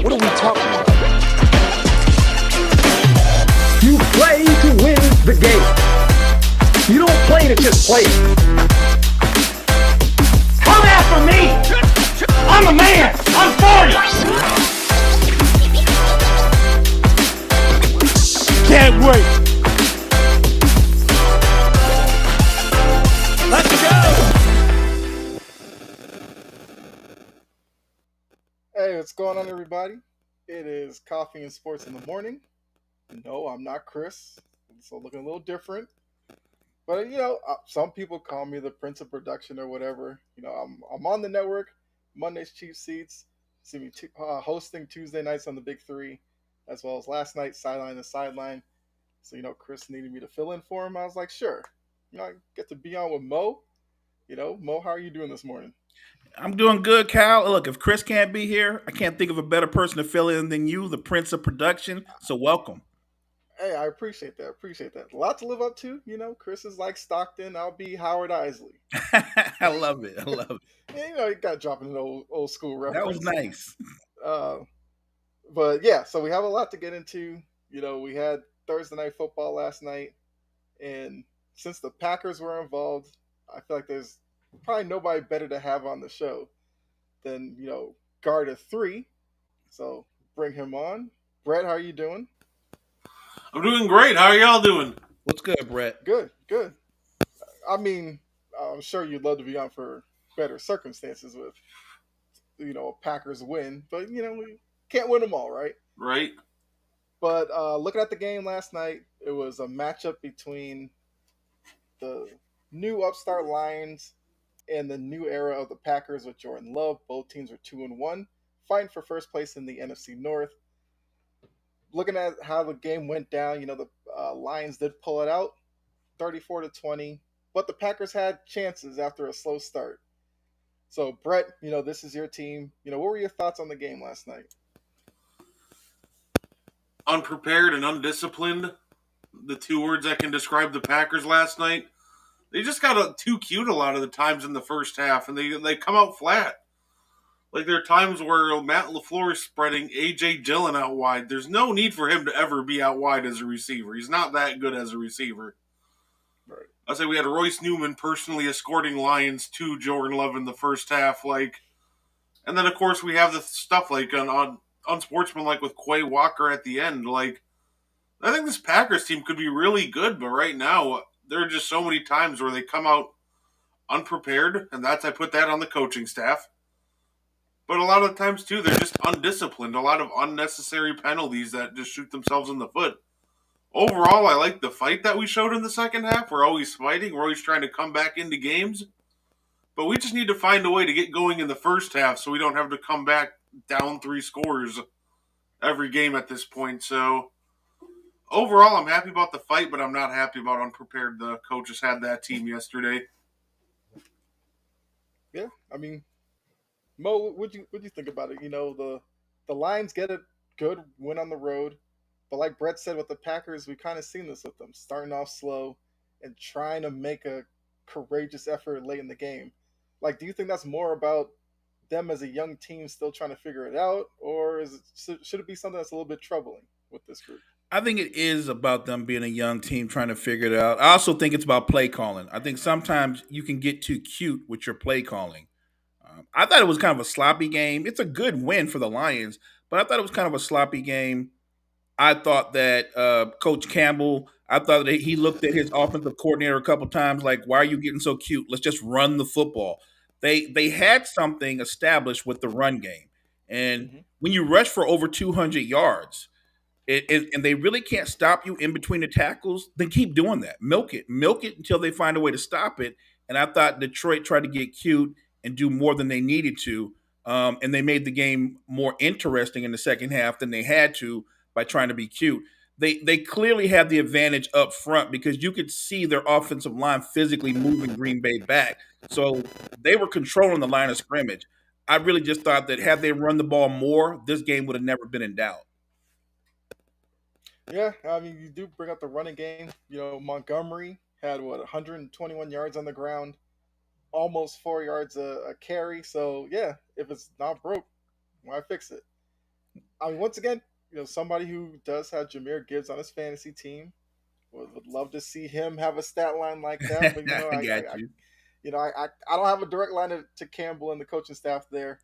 What are we talking about? You play to win the game. You don't play to just play it. Come after me! I'm a man! I'm 40! Can't wait. Let's go! Hey, what's going on, everybody? It is Coffee and Sports in the Morning. No, I'm not Chris, so looking a little different. But some people call me the Prince of Production or whatever. I'm on the network, Monday's Cheap Seats. See me hosting Tuesday nights on the Big Three, as well as last night Sideline to Sideline. So Chris needed me to fill in for him. I was like, sure. I get to be on with Mo. Mo, how are you doing this morning? I'm doing good, Cal. Look, if Chris can't be here, I can't think of a better person to fill in than you, the Prince of Production. So welcome. Hey, I appreciate that. A lot to live up to. Chris is like Stockton. I'll be Howard Isley. I love it. Yeah, you got dropping an old school That was reference. nice. But yeah, so we have a lot to get into. We had Thursday night football last night, and since the Packers were involved, I feel like there's probably nobody better to have on the show than guard of three. So bring him on. Brett, how are you doing? I'm doing great. How are y'all doing? What's good, Brett? Good. I mean, I'm sure you'd love to be on for better circumstances with a Packers win, but we can't win them all, right? Right. But looking at the game last night, it was a matchup between the new upstart Lions and the new era of the Packers with Jordan Love. Both teams were 2-1, fighting for first place in the NFC North. Looking at how the game went down, the Lions did pull it out, 34-20, but the Packers had chances after a slow start. So, Brett, this is your team. What were your thoughts on the game last night? Unprepared and undisciplined. The two words that can describe the Packers last night. They just got too cute a lot of the times in the first half, and they come out flat. Like, there are times where Matt LaFleur is spreading A.J. Dillon out wide. There's no need for him to ever be out wide as a receiver. He's not that good as a receiver. Right. I say we had Royce Newman personally escorting Lions to Jordan Love in the first half, and then of course we have the stuff like on unsportsmanlike with Quay Walker at the end. Like, I think this Packers team could be really good, but right now there are just so many times where they come out unprepared, and I put that on the coaching staff. But a lot of the times too, they're just undisciplined. A lot of unnecessary penalties that just shoot themselves in the foot. Overall, I like the fight that we showed in the second half. We're always fighting. We're always trying to come back into games. But we just need to find a way to get going in the first half so we don't have to come back down 3 scores every game at this point. So, overall, I'm happy about the fight, but I'm not happy about unprepared the coaches had that team yesterday. Yeah, I mean, Mo, what'd you think about it? The Lions get a good win on the road. But like Brett said with the Packers, we kind of seen this with them, starting off slow and trying to make a courageous effort late in the game. Like, do you think that's more about them as a young team still trying to figure it out, or should it be something that's a little bit troubling with this group? I think it is about them being a young team trying to figure it out. I also think it's about play calling. I think sometimes you can get too cute with your play calling. I thought it was kind of a sloppy game. It's a good win for the Lions, but I thought it was kind of a sloppy game. I thought that Coach Campbell, I thought that he looked at his offensive coordinator a couple times like, why are you getting so cute? Let's just run the football. They had something established with the run game. And when you rush for over 200 yards, and they really can't stop you in between the tackles, then keep doing that. Milk it until they find a way to stop it. And I thought Detroit tried to get cute and do more than they needed to. And they made the game more interesting in the second half than they had to by trying to be cute. They clearly had the advantage up front because you could see their offensive line physically moving Green Bay back. So they were controlling the line of scrimmage. I really just thought that had they run the ball more, this game would have never been in doubt. Yeah, I mean, you do bring up the running game. Montgomery had 121 yards on the ground, almost 4 yards a carry. So yeah, if it's not broke, why fix it? I mean, once again, somebody who does have Jameer Gibbs on his fantasy team would love to see him have a stat line like that. But I got you. I don't have a direct line to Campbell and the coaching staff there.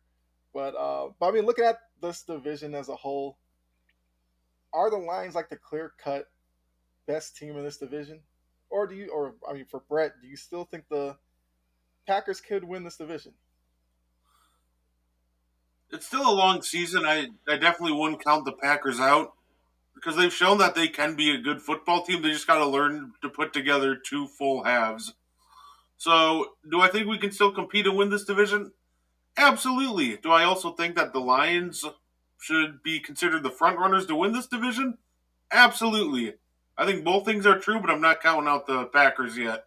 But I mean, looking at this division as a whole, are the Lions like the clear cut best team in this division, or I mean, for Brett, do you still think the Packers could win this division? It's still a long season. I definitely wouldn't count the Packers out because they've shown that they can be a good football team. They just got to learn to put together two full halves. So, do I think we can still compete and win this division? Absolutely. Do I also think that the Lions should be considered the front runners to win this division? Absolutely. I think both things are true, but I'm not counting out the Packers yet.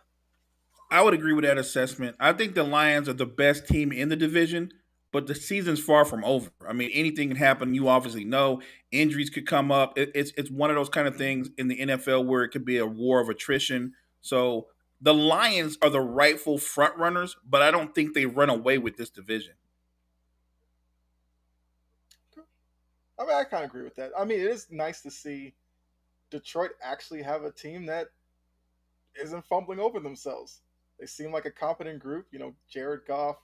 I would agree with that assessment. I think the Lions are the best team in the division, but the season's far from over. I mean, anything can happen. You obviously know injuries could come up. It's one of those kind of things in the NFL where it could be a war of attrition. So the Lions are the rightful front runners, but I don't think they run away with this division. I mean, I kind of agree with that. I mean, it is nice to see Detroit actually have a team that isn't fumbling over themselves. They seem like a competent group. Jared Goff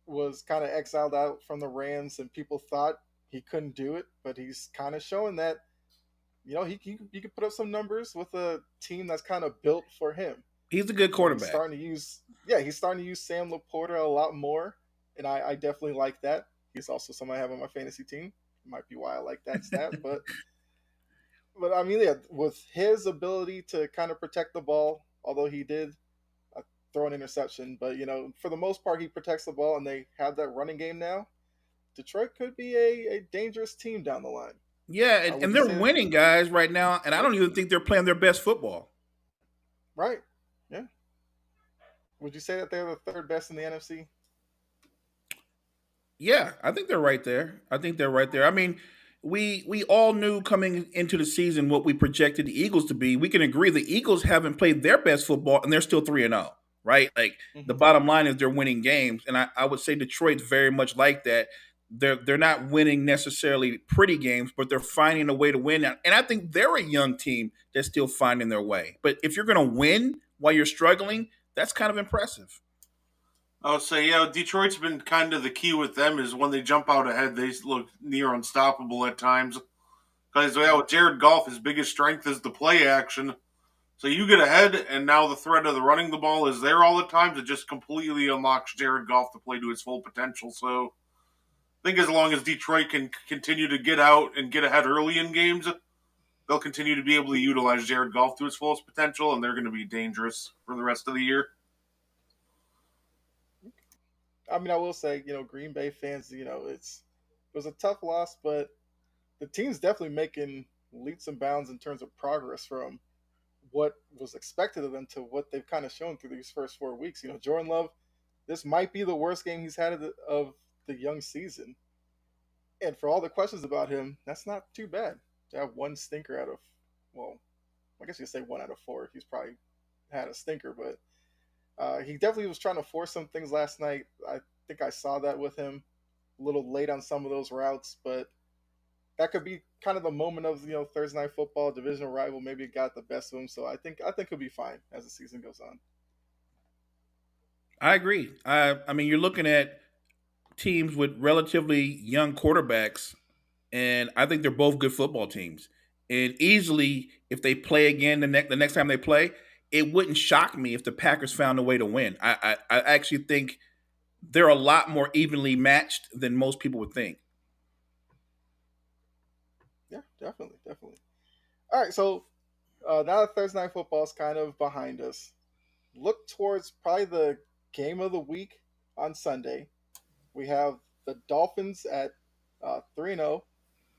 was kind of exiled out from the Rams, and people thought he couldn't do it, but he's kind of showing that he could put up some numbers with a team that's kind of built for him. He's a good He's quarterback. starting to use Sam Laporta a lot more, and I definitely like that. He's also somebody I have on my fantasy team. Might be why I like that stat, but I mean, yeah, with his ability to kind of protect the ball, although he did throw an interception, but for the most part, he protects the ball, and they have that running game now. Detroit could be a dangerous team down the line. Yeah, and they're winning, guys, right now, and I don't even think they're playing their best football. Right? Yeah. Would you say that they're the third best in the NFC? Yeah, I think they're right there. I think they're right there. I mean, we all knew coming into the season what we projected the Eagles to be. We can agree the Eagles haven't played their best football and they're still 3-0, right? Like the Mm-hmm. bottom line is they're winning games. And I would say Detroit's very much like that. They're not winning necessarily pretty games, but they're finding a way to win. And I think they're a young team that's still finding their way. But if you're gonna win while you're struggling, that's kind of impressive. I would say, yeah, Detroit's been kind of the key with them is when they jump out ahead, they look near unstoppable at times. Because with Jared Goff, his biggest strength is the play action. So you get ahead, and now the threat of the running the ball is there all the time. It just completely unlocks Jared Goff to play to his full potential. So I think as long as Detroit can continue to get out and get ahead early in games, they'll continue to be able to utilize Jared Goff to his fullest potential, and they're going to be dangerous for the rest of the year. I mean, I will say, Green Bay fans, it was a tough loss, but the team's definitely making leaps and bounds in terms of progress from what was expected of them to what they've kind of shown through these first 4 weeks. Jordan Love, this might be the worst game he's had of the young season. And for all the questions about him, that's not too bad to have one stinker out of, well, I guess you could say 1 out of 4. He's probably had a stinker, but he definitely was trying to force some things last night. I think I saw that with him a little late on some of those routes, but that could be kind of the moment of Thursday night football, divisional rival. Maybe it got the best of him, so I think he'll be fine as the season goes on. I agree. I mean, you're looking at teams with relatively young quarterbacks, and I think they're both good football teams. And easily, if they play again the next time they play, it wouldn't shock me if the Packers found a way to win. I actually think they're a lot more evenly matched than most people would think. Yeah, definitely, definitely. All right, so now that Thursday night football is kind of behind us, look towards probably the game of the week on Sunday. We have the Dolphins at 3-0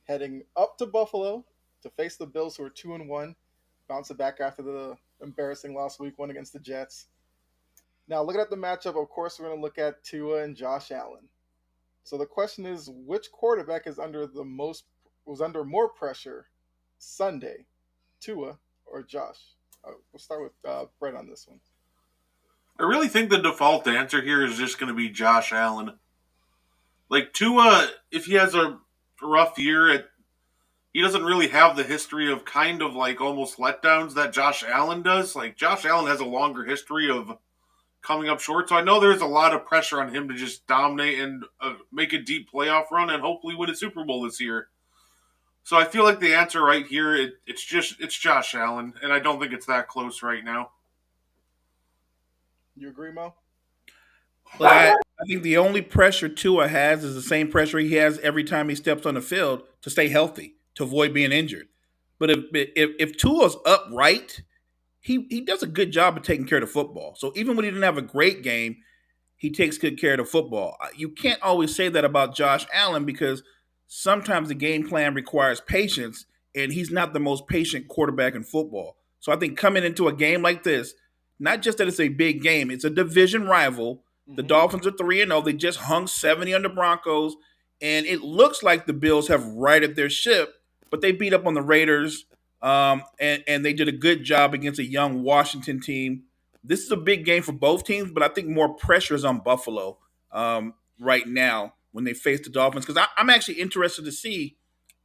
heading up to Buffalo to face the Bills, who are 2-1, bouncing back after the embarrassing last week one against the Jets. Now, looking at the matchup, of course, we're going to look at Tua and Josh Allen. So the question is, which quarterback is was under more pressure Sunday, Tua or Josh? We'll start with Brett on this one. I really think the default answer here is just going to be Josh Allen. Like Tua, if he has a rough year. He doesn't really have the history of kind of like almost letdowns that Josh Allen does. Like Josh Allen has a longer history of coming up short, so I know there's a lot of pressure on him to just dominate and make a deep playoff run and hopefully win a Super Bowl this year. So I feel like the answer right here, it's Josh Allen, and I don't think it's that close right now. You agree, Mo? Look, I think the only pressure Tua has is the same pressure he has every time he steps on the field to stay healthy, to avoid being injured. But if Tua's upright, he does a good job of taking care of the football. So even when he didn't have a great game, he takes good care of the football. You can't always say that about Josh Allen because sometimes the game plan requires patience, and he's not the most patient quarterback in football. So I think coming into a game like this, not just that it's a big game, it's a division rival. The Dolphins are 3-0. They just hung 70 on the Broncos, and it looks like the Bills have righted their ship, but they beat up on the Raiders, and they did a good job against a young Washington team. This is a big game for both teams, but I think more pressure is on Buffalo right now when they face the Dolphins because I'm actually interested to see.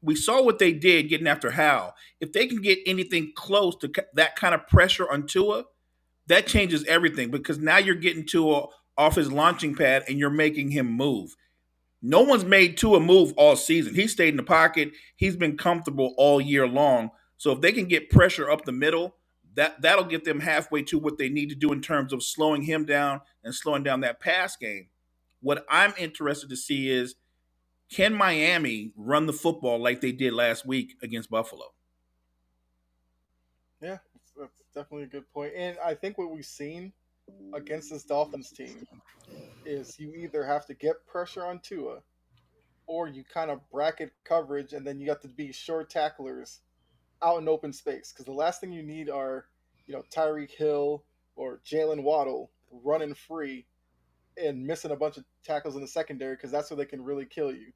We saw what they did getting after Hal. If they can get anything close to that kind of pressure on Tua, that changes everything because now you're getting Tua off his launching pad and you're making him move. No one's made Tua move all season. He stayed in the pocket. He's been comfortable all year long. So if they can get pressure up the middle, that'll get them halfway to what they need to do in terms of slowing him down and slowing down that pass game. What I'm interested to see is can Miami run the football like they did last week against Buffalo? Yeah, that's definitely a good point. And I think what we've seen against this Dolphins team is you either have to get pressure on Tua or you kind of bracket coverage and then you got to be short tacklers out in open space. Because the last thing you need are, Tyreek Hill or Jalen Waddle running free and missing a bunch of tackles in the secondary because that's where they can really kill you.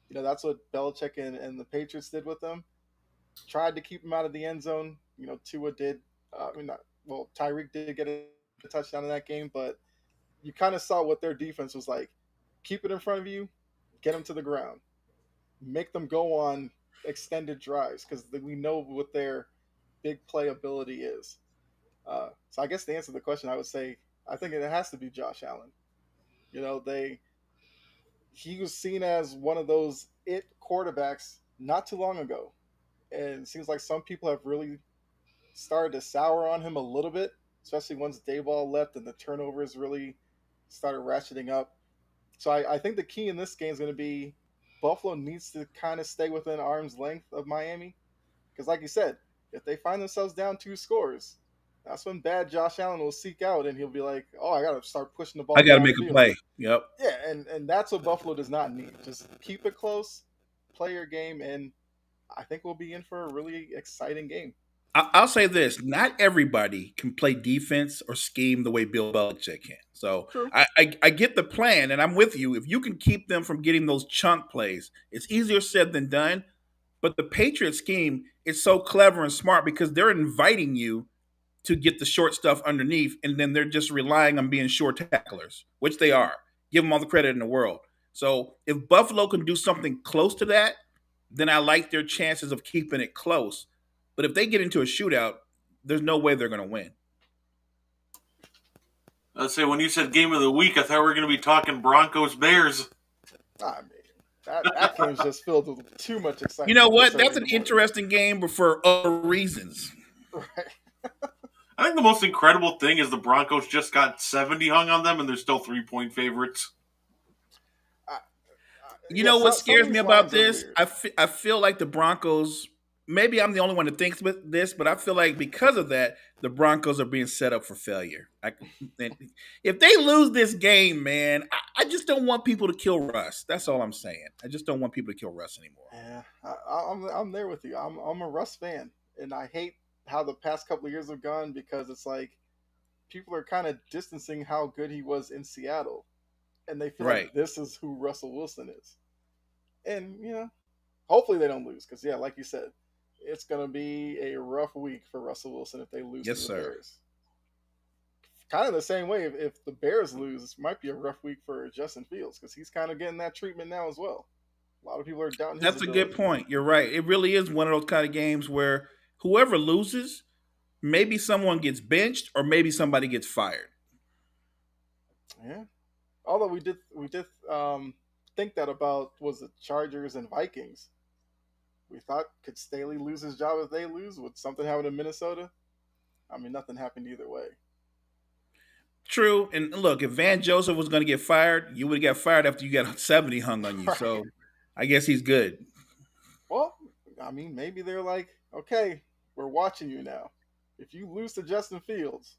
That's what Belichick and the Patriots did with them. Tried to keep him out of the end zone. Tua did. Tyreek did get a touchdown in that game, but you kind of saw what their defense was like. Keep it in front of you, get them to the ground, make them go on extended drives because we know what their big play ability is. So I guess to answer the question, I would say I think it has to be Josh Allen. He was seen as one of those it quarterbacks not too long ago, and it seems like some people have really started to sour on him a little bit, especially once Dayball left and the turnovers really started ratcheting up. So I think the key in this game is going to be Buffalo needs to kind of stay within arm's length of Miami. Because like you said, if they find themselves down 2 scores, that's when bad Josh Allen will seek out and he'll be like, oh, I got to start pushing the ball. I got to make a play. Yep. Yeah, and that's what Buffalo does not need. Just keep it close, play your game, and I think we'll be in for a really exciting game. I'll say this: not everybody can play defense or scheme the way Bill Belichick can. So I get the plan, and I'm with you. If you can keep them from getting those chunk plays, it's easier said than done. But the Patriot scheme is so clever and smart because they're inviting you to get the short stuff underneath, and then they're just relying on being short tacklers, which they are. Give them all the credit in the world. So if Buffalo can do something close to that, then I like their chances of keeping it close. But if they get into a shootout, there's no way they're going to win. Let's say when you said game of the week, I thought we were going to be talking Broncos Bears. I mean, that game's just filled with too much excitement. You know what? That's an interesting game, but for other reasons. Right. I think the most incredible thing is the Broncos just got 70 hung on them, and they're still 3-point favorites. You know what scares me about this? I feel like the Broncos. Maybe I'm the only one that thinks this, but I feel like because of that, the Broncos are being set up for failure. If they lose this game, man, I just don't want people to kill Russ. That's all I'm saying. I just don't want people to kill Russ anymore. Yeah, I'm there with you. I'm a Russ fan, and I hate how the past couple of years have gone because it's like people are kind of distancing how good he was in Seattle, and they feel like this is who Russell Wilson is. And hopefully they don't lose because like you said, it's going to be a rough week for Russell Wilson if they lose to the Bears. Kind of the same way if the Bears lose, it might be a rough week for Justin Fields because he's kind of getting that treatment now as well. A lot of people are doubting his That's a good ability. point. You're right. It really is one of those kind of games where whoever loses, maybe someone gets benched or maybe somebody gets fired. Yeah. Although we did think that about was it Chargers and Vikings. We thought could Staley lose his job if they lose? Would something happen in Minnesota? I mean, nothing happened either way. True. And look, if Van Joseph was going to get fired, you would have got fired after you got 70 hung on you. Right. So I guess he's good. Well, I mean, maybe they're like, okay, we're watching you now. If you lose to Justin Fields,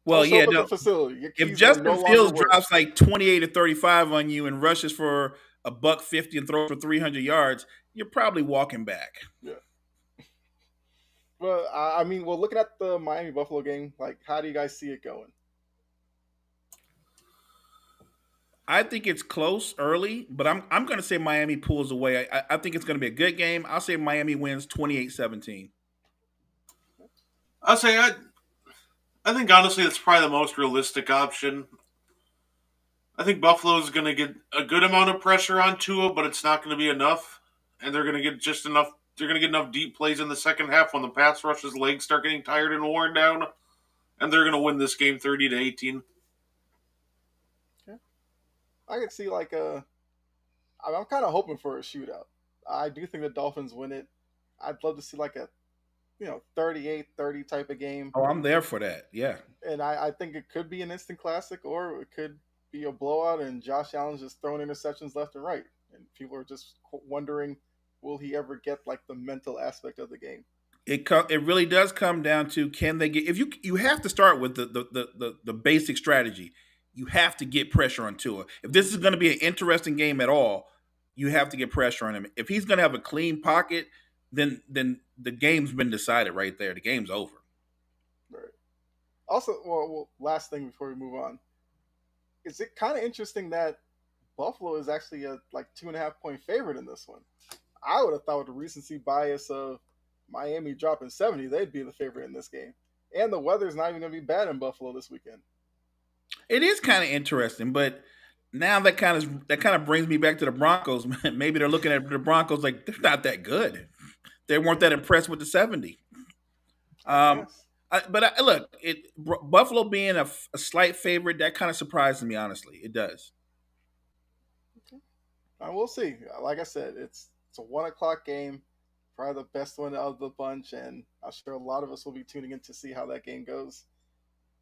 Well, don't show yeah, up at the no. facility. Your If keys will no Justin longer Fields work. drops like 28 or 35 on you and rushes for a buck 50 and throws for 300 yards, you're probably walking back. Yeah. Well, I mean, well, looking at the Miami Buffalo game, like, how do you guys see it going? I think it's close early, but I'm going to say Miami pulls away. I think it's going to be a good game. I'll say Miami wins 28-17. I'll say I think honestly that's probably the most realistic option. I think Buffalo's going to get a good amount of pressure on Tua, but it's not going to be enough, and they're going to get just enough. They're going to get enough deep plays in the second half when the pass rush's legs start getting tired and worn down, and they're going to win this game 30-18. Okay. I could see like I'm kind of hoping for a shootout. I do think the Dolphins win it. I'd love to see like a 38-30 type of game. Oh, I'm there for that. Yeah. And I think it could be an instant classic or it could be a blowout and Josh Allen's just throwing interceptions left and right. And people are just wondering, will he ever get like the mental aspect of the game? It really does come down to can they get if you have to start with the basic strategy. You have to get pressure on Tua. If this is going to be an interesting game at all, you have to get pressure on him. If he's going to have a clean pocket, then the game's been decided right there. The game's over. Right. Also, last thing before we move on, is it kind of interesting that Buffalo is actually a like 2.5 point favorite in this one? I would have thought with the recency bias of Miami dropping 70, they'd be the favorite in this game. And the weather's not even going to be bad in Buffalo this weekend. It is kind of interesting, but now that kind of brings me back to the Broncos. Maybe they're looking at the Broncos like they're not that good. They weren't that impressed with the 70. Yes. Look, Buffalo being a slight favorite that kind of surprises me. Honestly, it does. We'll see. Like I said, it's a 1 o'clock game, probably the best one of the bunch, and I'm sure a lot of us will be tuning in to see how that game goes.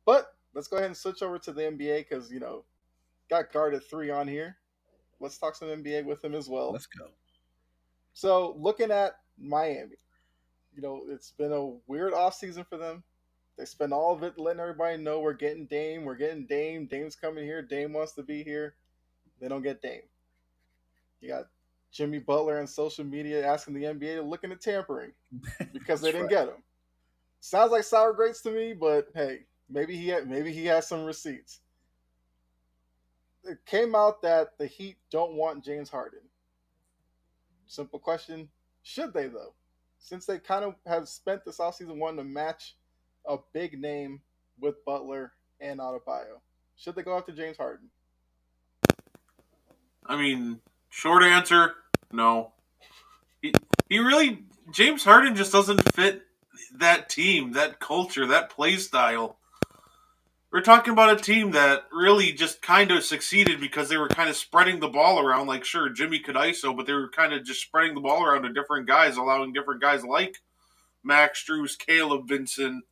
But let's go ahead and switch over to the NBA because got guarded 3 on here. Let's talk some NBA with him as well. Let's go. So looking at Miami, it's been a weird offseason for them. They spend all of it letting everybody know we're getting Dame, Dame's coming here, Dame wants to be here. They don't get Dame. You got Jimmy Butler on social media asking the NBA to look into tampering because they didn't get him. Sounds like sour grapes to me, but hey, maybe he has some receipts. It came out that the Heat don't want James Harden. Simple question: should they though? Since they kind of have spent this offseason wanting to match a big name with Butler and Adebayo, should they go after James Harden? I mean, short answer, no. He really James Harden just doesn't fit that team, that culture, that play style. We're talking about a team that really just kind of succeeded because they were kind of spreading the ball around. Like, sure, Jimmy could ISO, but they were kind of just spreading the ball around to different guys, allowing different guys like Max Strus, Caleb Vincent,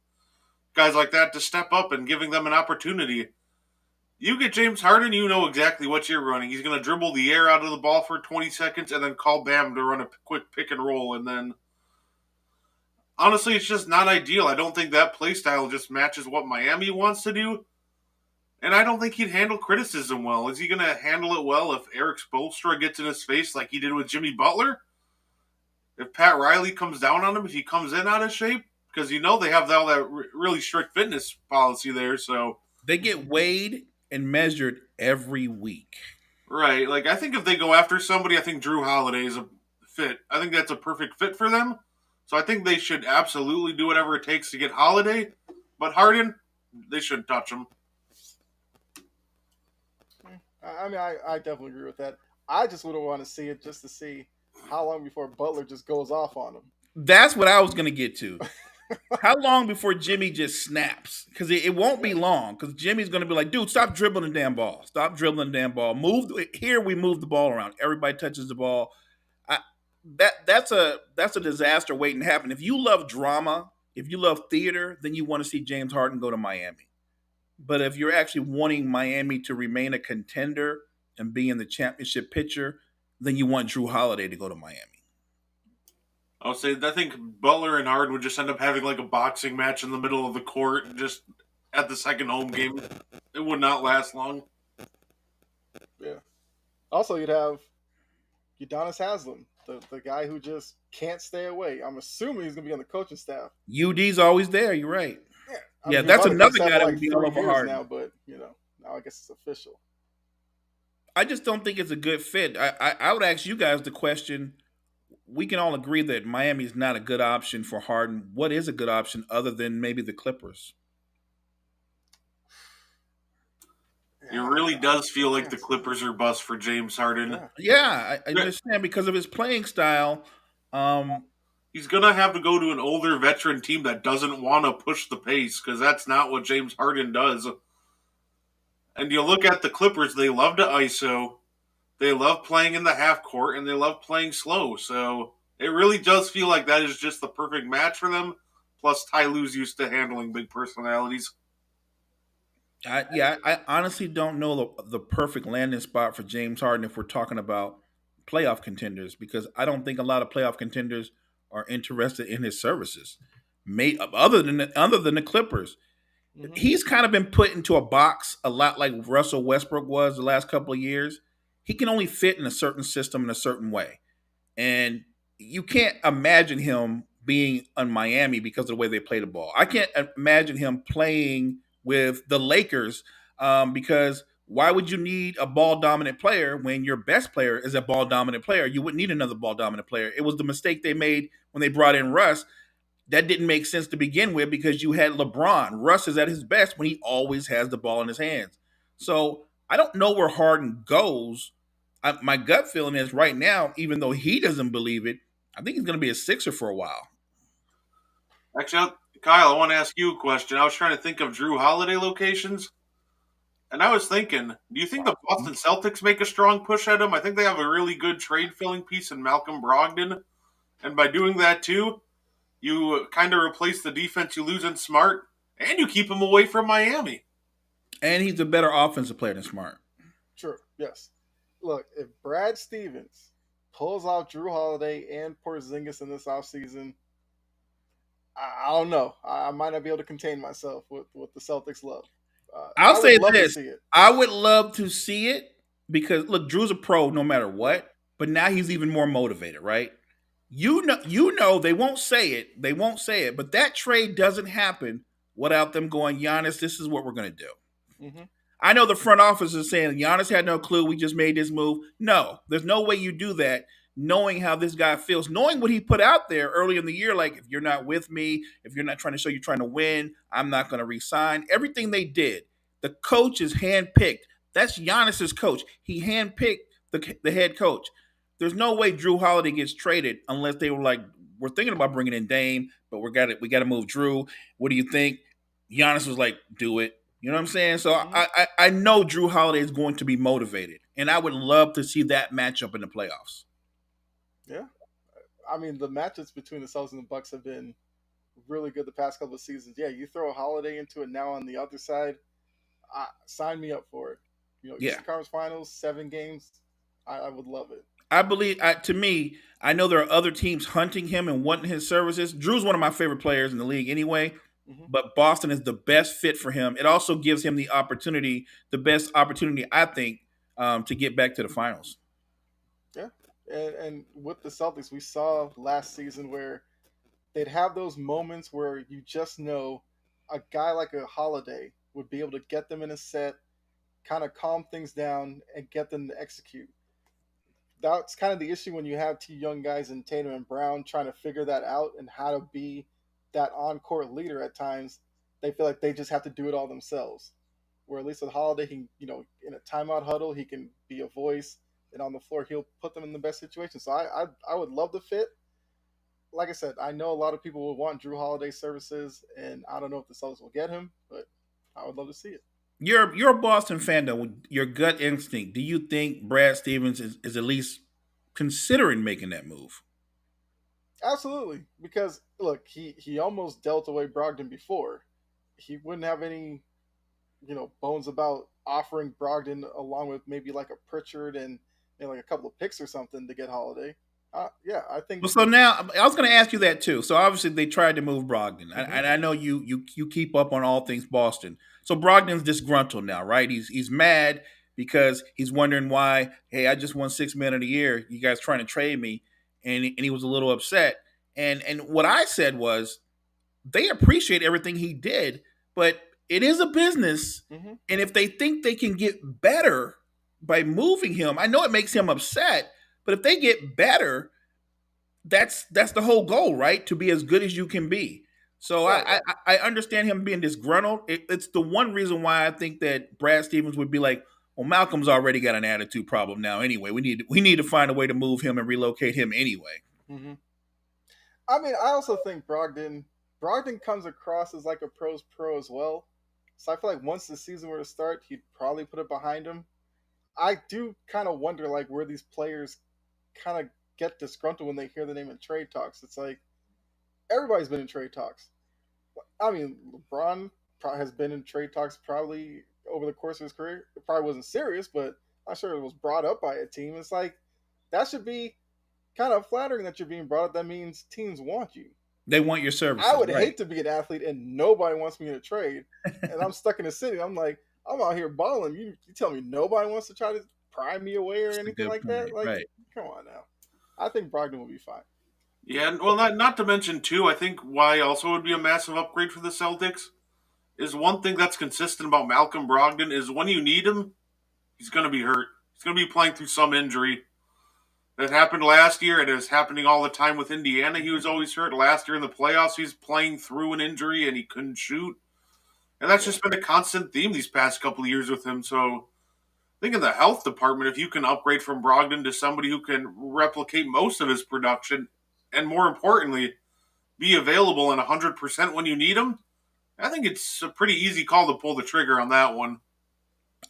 guys like that to step up and giving them an opportunity. You get James Harden, you know exactly what you're running. He's going to dribble the air out of the ball for 20 seconds and then call Bam to run a quick pick and roll. And then, honestly, it's just not ideal. I don't think that play style just matches what Miami wants to do. And I don't think he'd handle criticism well. Is he going to handle it well if Eric Spoelstra gets in his face like he did with Jimmy Butler? If Pat Riley comes down on him, if he comes in out of shape? Because they have all that really strict fitness policy there. So they get weighed and measured every week. Right. Like, I think if they go after somebody, I think Drew Holiday is a fit. I think that's a perfect fit for them. So I think they should absolutely do whatever it takes to get Holiday. But Harden, they shouldn't touch him. I mean, I definitely agree with that. I just would want to see it just to see how long before Butler just goes off on him. That's what I was gonna get to. How long before Jimmy just snaps? Because it won't be Yeah. long. Because Jimmy's going to be like, dude, stop dribbling the damn ball. Stop dribbling the damn ball. Move here. We move the ball around. Everybody touches the ball. I, that's a disaster waiting to happen. If you love drama, if you love theater, then you want to see James Harden go to Miami. But if you're actually wanting Miami to remain a contender and be in the championship picture, then you want Drew Holiday to go to Miami. I would say I think Butler and Harden would just end up having like a boxing match in the middle of the court, just at the second home game. It would not last long. Yeah. Also, you'd have Udonis Haslam, the guy who just can't stay away. I'm assuming he's going to be on the coaching staff. UD's always there. You're right. Yeah, Yeah, that's we've another had guy that like would be all 3 over years Harden. now, but now I guess it's official. I just don't think it's a good fit. I would ask you guys the question. We can all agree that Miami is not a good option for Harden. What is a good option other than maybe the Clippers? It really does feel like the Clippers are bust for James Harden. Yeah. Yeah, I understand because of his playing style. He's going to have to go to an older veteran team that doesn't want to push the pace because that's not what James Harden does. And you look at the Clippers, they love to ISO. They love playing in the half court, and they love playing slow. So it really does feel like that is just the perfect match for them. Plus, Ty Lue's used to handling big personalities. I honestly don't know the perfect landing spot for James Harden if we're talking about playoff contenders because I don't think a lot of playoff contenders are interested in his services. Other than the Clippers, he's kind of been put into a box a lot like Russell Westbrook was the last couple of years. He can only fit in a certain system in a certain way. And you can't imagine him being on Miami because of the way they play the ball. I can't imagine him playing with the Lakers because why would you need a ball dominant player when your best player is a ball dominant player? You wouldn't need another ball dominant player. It was the mistake they made when they brought in Russ. That didn't make sense to begin with because you had LeBron. Russ is at his best when he always has the ball in his hands. So I don't know where Harden goes. My gut feeling is right now, even though he doesn't believe it, I think he's going to be a Sixer for a while. Actually, Kyle, I want to ask you a question. I was trying to think of Drew Holiday locations, and I was thinking, do you think the Boston Celtics make a strong push at him? I think they have a really good trade-filling piece in Malcolm Brogdon, and by doing that too, you kind of replace the defense you lose in Smart, and you keep him away from Miami. And he's a better offensive player than Smart. Sure, yes. Look, if Brad Stevens pulls out Drew Holiday and Porzingis in this offseason, I don't know. I might not be able to contain myself with the Celtics love. I'll say this. I would love to see it because, look, Drew's a pro no matter what, but now he's even more motivated, right? You know, they won't say it. They won't say it, but that trade doesn't happen without them going, Giannis, this is what we're going to do. Mm-hmm. I know the front office is saying Giannis had no clue. We just made this move. No, there's no way you do that knowing how this guy feels, knowing what he put out there early in the year. Like, if you're not with me, if you're not trying to show you're trying to win, I'm not going to resign. Everything they did, the coach is handpicked. That's Giannis's coach. He handpicked the head coach. There's no way Drew Holiday gets traded unless they were like, we're thinking about bringing in Dame, but we got to move Drew. What do you think? Giannis was like, do it. You know what I'm saying? So I know Drew Holiday is going to be motivated, and I would love to see that matchup in the playoffs. Yeah. I mean, the matchups between the Celtics and the Bucks have been really good the past couple of seasons. Yeah, you throw a Holiday into it now on the other side, sign me up for it. Eastern Conference Finals, 7 games, I would love it. I believe, to me, I know there are other teams hunting him and wanting his services. Drew's one of my favorite players in the league anyway, but Boston is the best fit for him. It also gives him the best opportunity, I think, to get back to the finals. Yeah, and with the Celtics, we saw last season where they'd have those moments where you just know a guy like a Holiday would be able to get them in a set, kind of calm things down, and get them to execute. That's kind of the issue when you have 2 young guys in Tatum and Brown trying to figure that out and how to be that on-court leader at times. They feel like they just have to do it all themselves. Where at least with Holiday, he, in a timeout huddle, he can be a voice, and on the floor, he'll put them in the best situation. So I would love the fit. Like I said, I know a lot of people would want Drew Holiday services, and I don't know if the Celtics will get him, but I would love to see it. You're a Boston fan though. Your gut instinct. Do you think Brad Stevens is at least considering making that move? Absolutely, because look, he almost dealt away Brogdon before. He wouldn't have any bones about offering Brogdon along with maybe like a Pritchard and like a couple of picks or something to get Holiday. Yeah, I think. Well, so now I was going to ask you that too. So obviously they tried to move Brogdon, Mhm. and I know you keep up on all things Boston. So Brogdon's disgruntled now, right? He's mad because he's wondering why. Hey, I just won $6 million of the year. You guys trying to trade me, and he was a little upset. And what I said was they appreciate everything he did, but it is a business, Mhm. and if they think they can get better by moving him, I know it makes him upset, but if they get better, that's the whole goal, right? To be as good as you can be. So Right. I understand him being disgruntled. It's the one reason why I think that Brad Stevens would be like, well, Malcolm's already got an attitude problem now. Anyway, we need to find a way to move him and relocate him anyway. Mhm. I mean, I also think Brogdon comes across as like a pro's pro as well. So I feel like once the season were to start, he'd probably put it behind him. I do kind of wonder like where these players kind of get disgruntled when they hear the name in trade talks. It's like everybody's been in trade talks. I mean, LeBron has been in trade talks probably over the course of his career. It probably wasn't serious, but I'm sure it was brought up by a team. It's like that should be kind of flattering that you're being brought up. That means teams want you. They want your I services, would right? hate to be an athlete and nobody wants me in a trade, and I'm stuck in the city. I'm like, I'm out here balling. You tell me nobody wants to try to pry me away or That's a anything good like point, that? Like, right? come on now. I think Brogdon will be fine. Yeah, and well, not to mention too. I think why also would be a massive upgrade for the Celtics is one thing that's consistent about Malcolm Brogdon is when you need him, he's going to be hurt. He's going to be playing through some injury. That happened last year. It is happening all the time with Indiana. He was always hurt. Last year in the playoffs, he's playing through an injury and he couldn't shoot. And that's Yeah. just been a constant theme these past couple of years with him. So I think in the health department, if you can upgrade from Brogdon to somebody who can replicate most of his production, and more importantly, be available and 100% when you need him, I think it's a pretty easy call to pull the trigger on that one.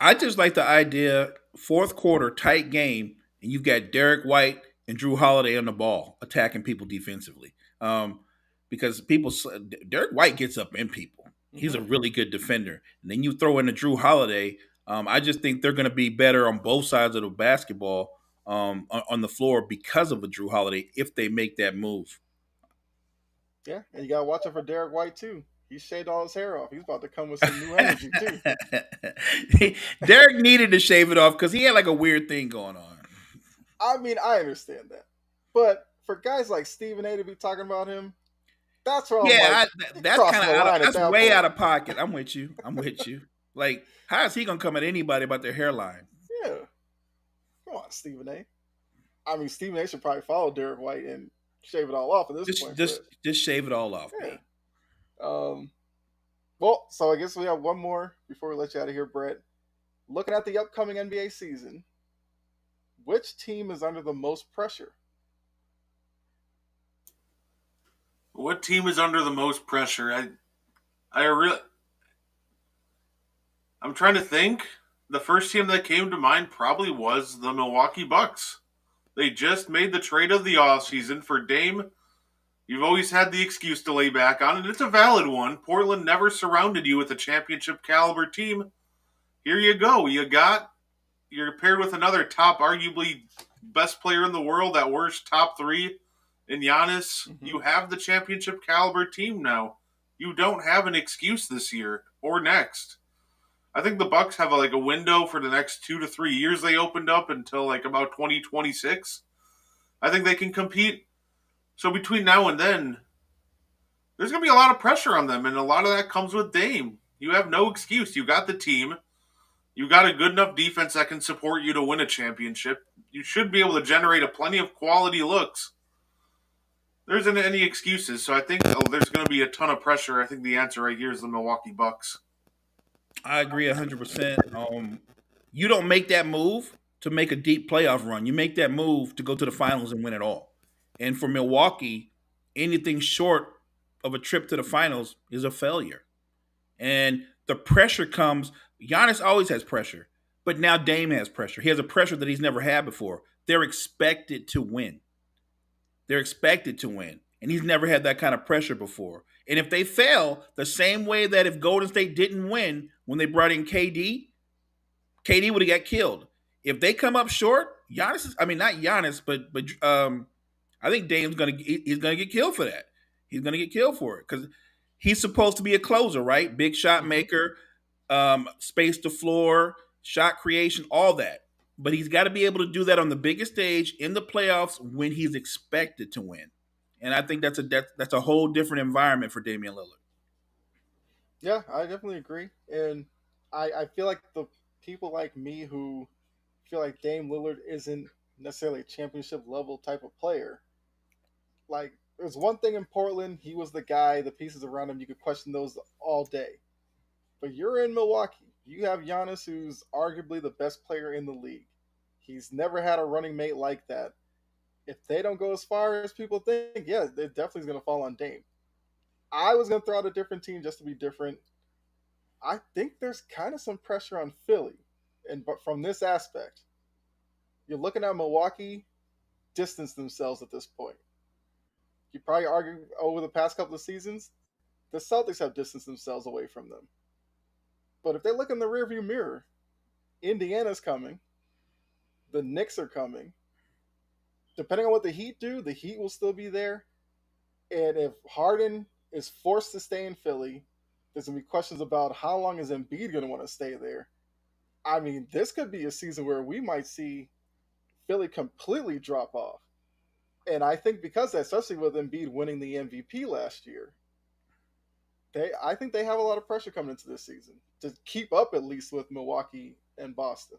I just like the idea fourth quarter tight game, and you've got Derek White and Drew Holiday on the ball attacking people defensively. Because Derek White gets up in people. He's Mm-hmm. a really good defender, and then you throw in a Drew Holiday. I just think they're going to be better on both sides of the basketball on the floor because of a Drew Holiday if they make that move. Yeah, and you gotta watch out for Derek White too. He shaved all his hair off. He's about to come with some new energy too. Derek needed to shave it off because he had like a weird thing going on. I mean, I understand that, but for guys like Stephen A. to be talking about him, that's where I'm Yeah, like, you that's crossed kind the of line at that's that way point. out of pocket. I'm with you. I'm with you. Like, how is he gonna come at anybody about their hairline? Yeah, come on, Stephen A. I mean, Stephen A. should probably follow Derek White and shave it all off at this Just point. just just shave it all off, But, man. yeah. Well, so I guess we have one more before we let you out of here, Brett. Looking at the upcoming NBA season, which team is under the most pressure? What team is under the most pressure? I I'm trying to think. The first team that came to mind probably was the Milwaukee Bucks. They just made the trade of the offseason for Dame. You've always had the excuse to lay back on, and it's a valid one. Portland never surrounded you with a championship caliber team. Here you go. You're paired with another top, arguably best player in the world, at worst top three in Giannis. Mm-hmm. You have the championship caliber team now. You don't have an excuse this year or next. I think the Bucks have a window for the next 2 to 3 years they opened up until about 2026. I think they can compete. So between now and then, there's going to be a lot of pressure on them, and a lot of that comes with Dame. You have no excuse. You got the team. You got a good enough defense that can support you to win a championship. You should be able to generate plenty of quality looks. There isn't any excuses, so I think there's going to be a ton of pressure. I think the answer right here is the Milwaukee Bucks. I agree 100%. You don't make that move to make a deep playoff run. You make that move to go to the finals and win it all. And for Milwaukee, anything short of a trip to the finals is a failure. And the pressure comes. Giannis always has pressure, but now Dame has pressure. He has a pressure that he's never had before. They're expected to win. They're expected to win. And he's never had that kind of pressure before. And if they fail, the same way that if Golden State didn't win when they brought in KD would have got killed. If they come up short, not Giannis, but I think he's gonna get killed for that. He's gonna get killed for it because he's supposed to be a closer, right? Big shot maker, space to floor, shot creation, all that. But he's got to be able to do that on the biggest stage in the playoffs when he's expected to win. And I think that's a whole different environment for Damian Lillard. Yeah, I definitely agree. And I feel like the people like me who feel like Dame Lillard isn't necessarily a championship level type of player. Like, there's one thing in Portland, he was the guy, the pieces around him, you could question those all day. But you're in Milwaukee. You have Giannis, who's arguably the best player in the league. He's never had a running mate like that. If they don't go as far as people think, yeah, it definitely is going to fall on Dame. I was going to throw out a different team just to be different. I think there's kind of some pressure on Philly. But from this aspect, you're looking at Milwaukee distance themselves at this point. You probably argue over the past couple of seasons, the Celtics have distanced themselves away from them. But if they look in the rearview mirror, Indiana's coming. The Knicks are coming. Depending on what the Heat do, the Heat will still be there. And if Harden is forced to stay in Philly, there's going to be questions about how long is Embiid going to want to stay there. I mean, this could be a season where we might see Philly completely drop off. And I think because that, especially with Embiid winning the MVP last year, I think they have a lot of pressure coming into this season to keep up at least with Milwaukee and Boston.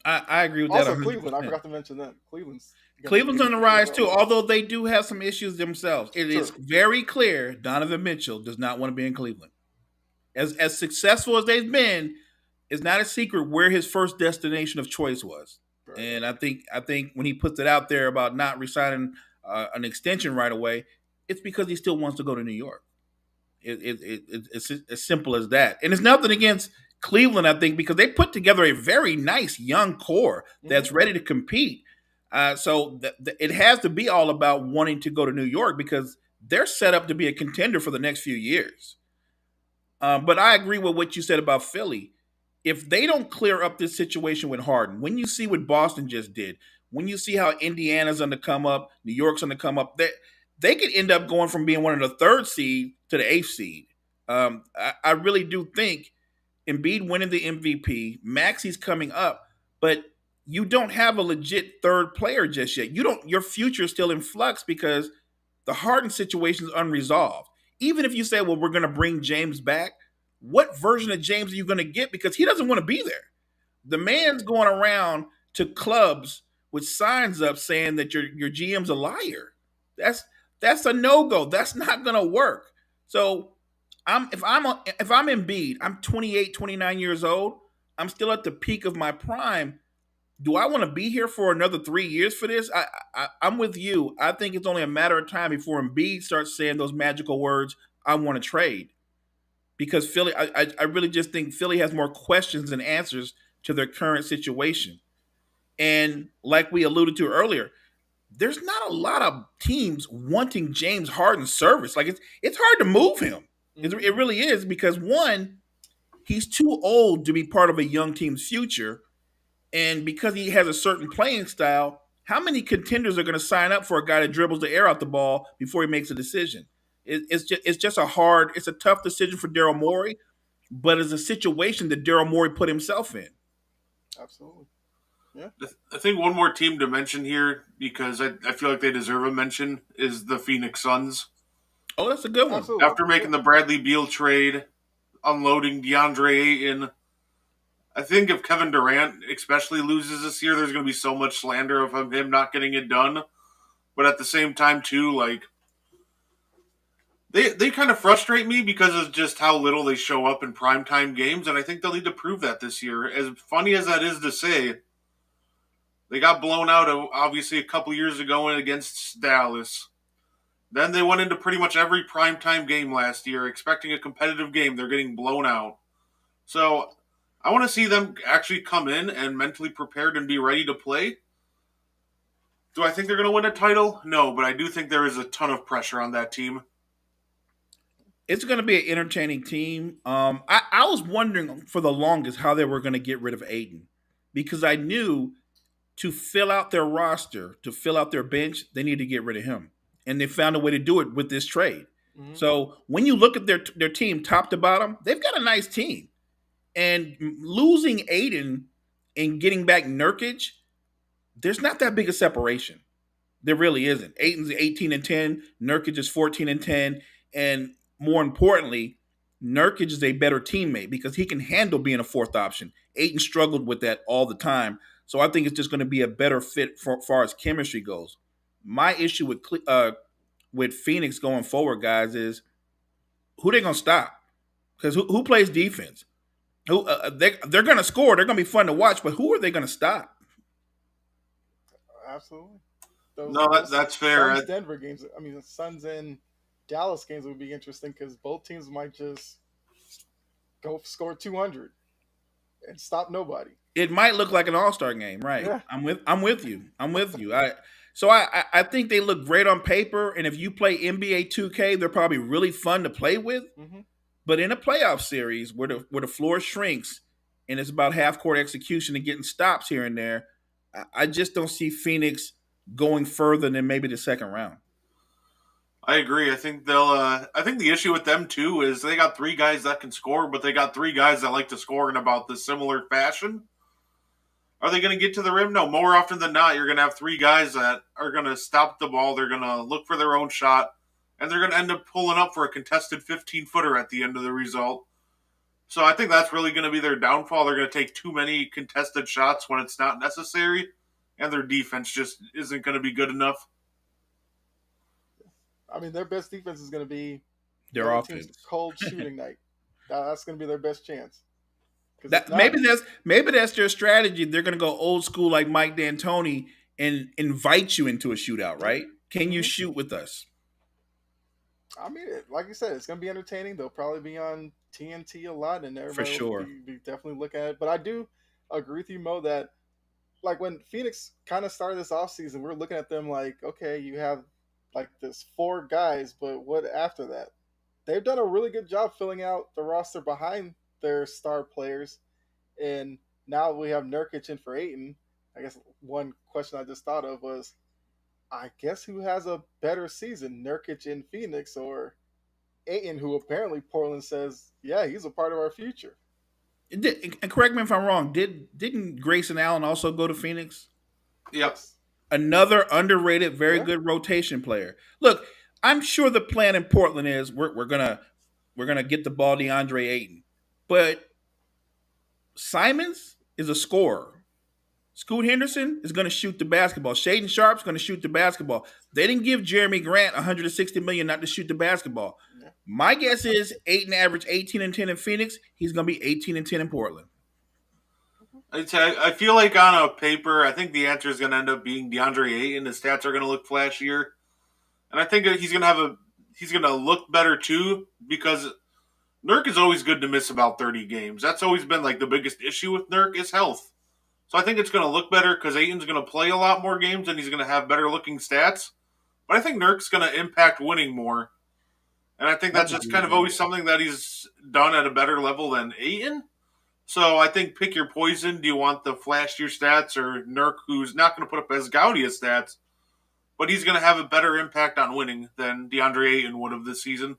I agree with also, that. Also, Cleveland, I forgot to mention them. Cleveland's on the rise too, although they do have some issues themselves. It is very clear Donovan Mitchell does not want to be in Cleveland. As successful as they've been, it's not a secret where his first destination of choice was. Right. And I think when he puts it out there about not resigning an extension right away, it's because he still wants to go to New York. It's as simple as that. And it's nothing against Cleveland, I think, because they put together a very nice young core that's ready to compete. So it has to be all about wanting to go to New York because they're set up to be a contender for the next few years. But I agree with what you said about Philly. If they don't clear up this situation with Harden, when you see what Boston just did, when you see how Indiana's on the come up, New York's on the come up, they could end up going from being one of the third seed to the 8th seed. I really do think Embiid winning the MVP, Maxi's coming up, but you don't have a legit third player just yet. Your future is still in flux because the Harden situation is unresolved. Even if you say, well, we're going to bring James back, what version of James are you going to get? Because he doesn't want to be there. The man's going around to clubs with signs up saying that your GM's a liar. That's a no-go. That's not going to work. So if I'm Embiid, I'm 28, 29 years old. I'm still at the peak of my prime. Do I want to be here for another 3 years for this? I'm with you. I think it's only a matter of time before Embiid starts saying those magical words, I want to trade. Because Philly, I really just think Philly has more questions than answers to their current situation. And like we alluded to earlier, there's not a lot of teams wanting James Harden's service. Like it's hard to move him. It really is because one, he's too old to be part of a young team's future. And because he has a certain playing style, how many contenders are going to sign up for a guy that dribbles the air out the ball before he makes a decision? It's just a tough decision for Daryl Morey, but it's a situation that Daryl Morey put himself in. Absolutely. Yeah. I think one more team to mention here, because I feel like they deserve a mention, is the Phoenix Suns. Oh, that's a good one. Absolutely. After making the Bradley Beal trade, unloading DeAndre Ayton, I think if Kevin Durant especially loses this year, there's going to be so much slander of him not getting it done. But at the same time, too, like, they kind of frustrate me because of just how little they show up in primetime games, and I think they'll need to prove that this year. As funny as that is to say, They got blown out obviously a couple years ago against Dallas. Then they went into pretty much every primetime game last year, expecting a competitive game. They're getting blown out. So I want to see them actually come in and mentally prepared and be ready to play. Do I think they're going to win a title? No, but I do think there is a ton of pressure on that team. It's going to be an entertaining team. I was wondering for the longest how they were going to get rid of Aiden because I knew to fill out their roster, to fill out their bench, they need to get rid of him. And they found a way to do it with this trade. Mhm. So when you look at their team top to bottom, they've got a nice team. And losing Aiden and getting back Nurkic, there's not that big a separation. There really isn't. Aiton's 18-10, Nurkic is 14-10, and more importantly, Nurkic is a better teammate because he can handle being a fourth option. Ayton struggled with that all the time, so I think it's just going to be a better fit for far as chemistry goes. My issue with Phoenix going forward, guys, is who they going to stop? Because who plays defense? Who they're going to score. They're going to be fun to watch, but who are they going to stop? Absolutely. No, that's fair. Suns Denver games. I mean, the Suns and Dallas games would be interesting because both teams might just go score 200 and stop nobody. It might look like an all-star game, right? Yeah. I'm with you. I think they look great on paper, and if you play NBA 2K, they're probably really fun to play with. Mm-hmm. But in a playoff series where the floor shrinks and it's about half court execution and getting stops here and there, I just don't see Phoenix going further than maybe the second round. I agree. I think they'll. I think the issue with them too is they got three guys that can score, but they got three guys that like to score in about the similar fashion. Are they going to get to the rim? No. More often than not, you're going to have three guys that are going to stop the ball. They're going to look for their own shot, and they're going to end up pulling up for a contested 15-footer at the end of the result. So I think that's really going to be their downfall. They're going to take too many contested shots when it's not necessary, and their defense just isn't going to be good enough. I mean, their best defense is going to be Their other offense. team's cold shooting night. That's going to be their best chance. Maybe that's their strategy. They're going to go old school like Mike D'Antoni and invite you into a shootout, right? Can you shoot with us? I mean, like you said, it's going to be entertaining. They'll probably be on TNT a lot, and everybody sure. will be definitely looking at it. But I do agree with you, Mo, that like when Phoenix kind of started this offseason, we're looking at them like, okay, you have like this 4 guys, but what after that? They've done a really good job filling out the roster behind their star players, and now we have Nurkic in for Ayton. I guess one question I just thought of was, I guess who has a better season, Nurkic in Phoenix or Ayton, who apparently Portland says, yeah, he's a part of our future. And correct me if I'm wrong. Didn't Grayson Allen also go to Phoenix? Yep. Another underrated, very good rotation player. Look, I'm sure the plan in Portland is we're gonna get the ball DeAndre Ayton, but Simons is a scorer. Scoot Henderson is going to shoot the basketball. Shaden Sharp's going to shoot the basketball. They didn't give Jeremy Grant $160 million not to shoot the basketball. Yeah. My guess is Ayton average 18-10 in Phoenix. He's going to be 18-10 in Portland. I feel like on a paper, I think the answer is going to end up being DeAndre Ayton. His stats are going to look flashier, and I think he's going to look better too because Nurk is always good to miss about 30 games. That's always been like the biggest issue with Nurk is health. So I think it's going to look better because Ayton's going to play a lot more games and he's going to have better looking stats. But I think Nurk's going to impact winning more. And I think that's just kind of always something that he's done at a better level than Ayton. So I think pick your poison. Do you want the flashier stats or Nurk, who's not going to put up as gaudy as stats, but he's going to have a better impact on winning than DeAndre Ayton would have this season?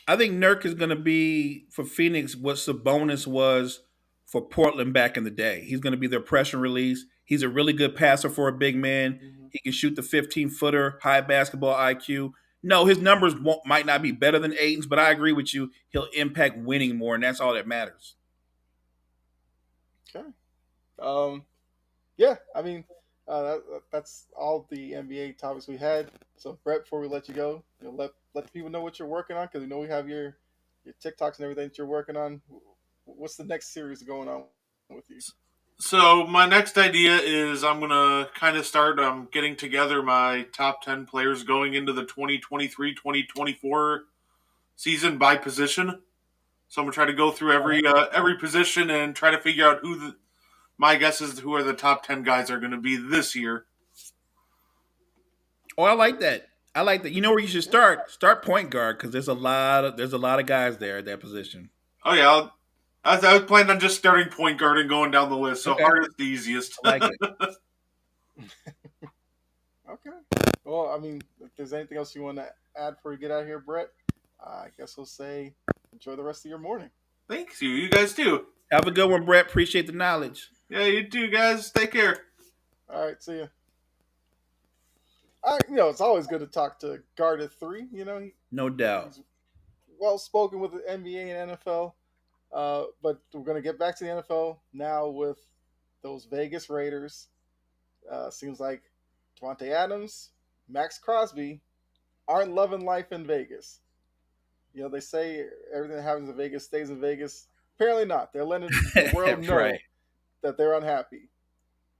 I think Nurk is going to be, for Phoenix, what Sabonis was for Portland back in the day. He's going to be their pressure release. He's a really good passer for a big man. Mm-hmm. He can shoot the 15-footer, high basketball IQ. No, his numbers might not be better than Ayton's, but I agree with you. He'll impact winning more, and that's all that matters. Okay. Yeah, I mean, that's all the NBA topics we had. So, Brett, before we let you go, let the people know what you're working on because we know we have your TikToks and everything that you're working on. What's the next series going on with you? So my next idea is I'm gonna kind of start getting together my top 10 players going into the 2023-2024 season by position. So I'm gonna try to go through every position and try to figure out my guess is who are the top 10 guys are going to be this year. Oh, I like that. I like that. You know where you should start? Start point guard because there's a lot of guys there at that position. Oh yeah, I was planning on just starting point guard and going down the list. So Okay, hardest the easiest. I like it. Okay. Well, I mean, if there's anything else you want to add before you get out of here, Brett, I guess we'll say enjoy the rest of your morning. Thanks you guys too. Have a good one, Brett. Appreciate the knowledge. Yeah, you too, guys. Take care. All right, see you. It's always good to talk to guard at three. No doubt. He's well spoken with the NBA and NFL. But we're going to get back to the NFL now with those Vegas Raiders. Seems like Devontae Adams, Max Crosby aren't loving life in Vegas. They say everything that happens in Vegas stays in Vegas. Apparently not. They're letting the world know Right. that they're unhappy.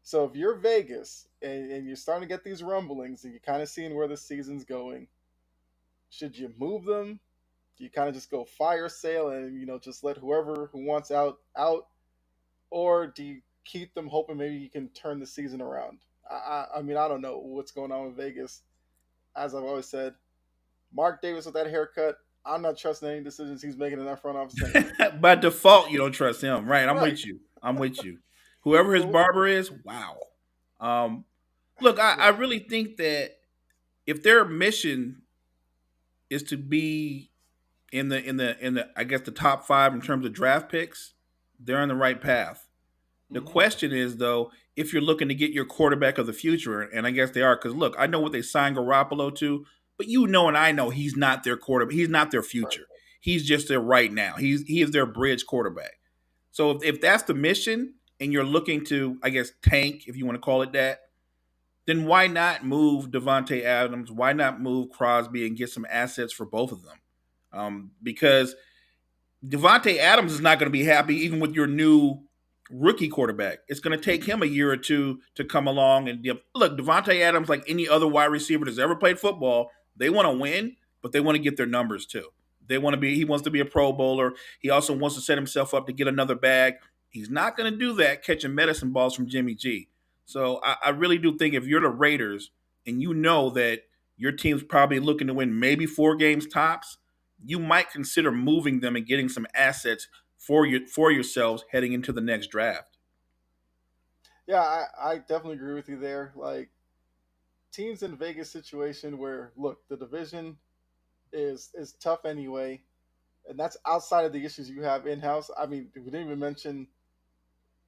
So if you're Vegas and you're starting to get these rumblings and you're kind of seeing where the season's going, should you move them? Do you kind of just go fire sale and just let whoever who wants out, or do you keep them hoping maybe you can turn the season around? I mean, I don't know what's going on with Vegas. As I've always said, Mark Davis with that haircut, I'm not trusting any decisions he's making in that front office anyway. By default, you don't trust him, right? I'm Right. with you. I'm with you. Whoever his So barber is, wow. Um, Look, I yeah. really think that if their mission is to be in the I guess the top five in terms of draft picks, they're on the right path. The Hmm. question is though, if you're looking to get your quarterback of the future, and I guess they are, because look, I know what they signed Garoppolo to, but and I know he's not their quarterback. He's not their Right. future. He's just their right now. He is their bridge quarterback. So if that's the mission, and you're looking to, I guess, tank, if you want to call it that, then why not move Devontae Adams? Why not move Crosby and get some assets for both of them? Because Devontae Adams is not going to be happy even with your new rookie quarterback. It's going to take him a year or two to come along and look. Devontae Adams, like any other wide receiver that's ever played football, they want to win, but they want to get their numbers too. They want to be. He wants to be a Pro Bowler. He also wants to set himself up to get another bag. He's not going to do that catching medicine balls from Jimmy G. So I really do think if you're the Raiders and you know that your team's probably looking to win maybe 4 games tops, you might consider moving them and getting some assets for yourselves heading into the next draft. Yeah, I definitely agree with you there. Like teams in Vegas situation where look, the division is tough anyway, and that's outside of the issues you have in house. I mean, we didn't even mention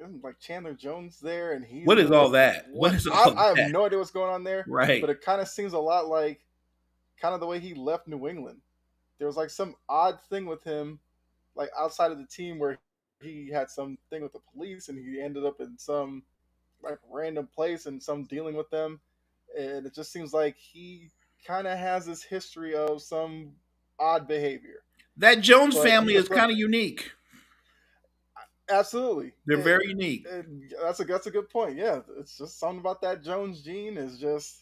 isn't like Chandler Jones there, and he's What is been all that? What what is all I have that? no idea what's going on there, Right. but it kind of seems a lot like kind of the way he left New England. There was like some odd thing with him, like outside of the team where he had some thing with the police, and he ended up in some like random place and some dealing with them, and it just seems like he kind of has this history of some odd behavior. That Jones But family is kind of unique. absolutely, They're very unique. that's a good point. Yeah, it's just something about that Jones gene is just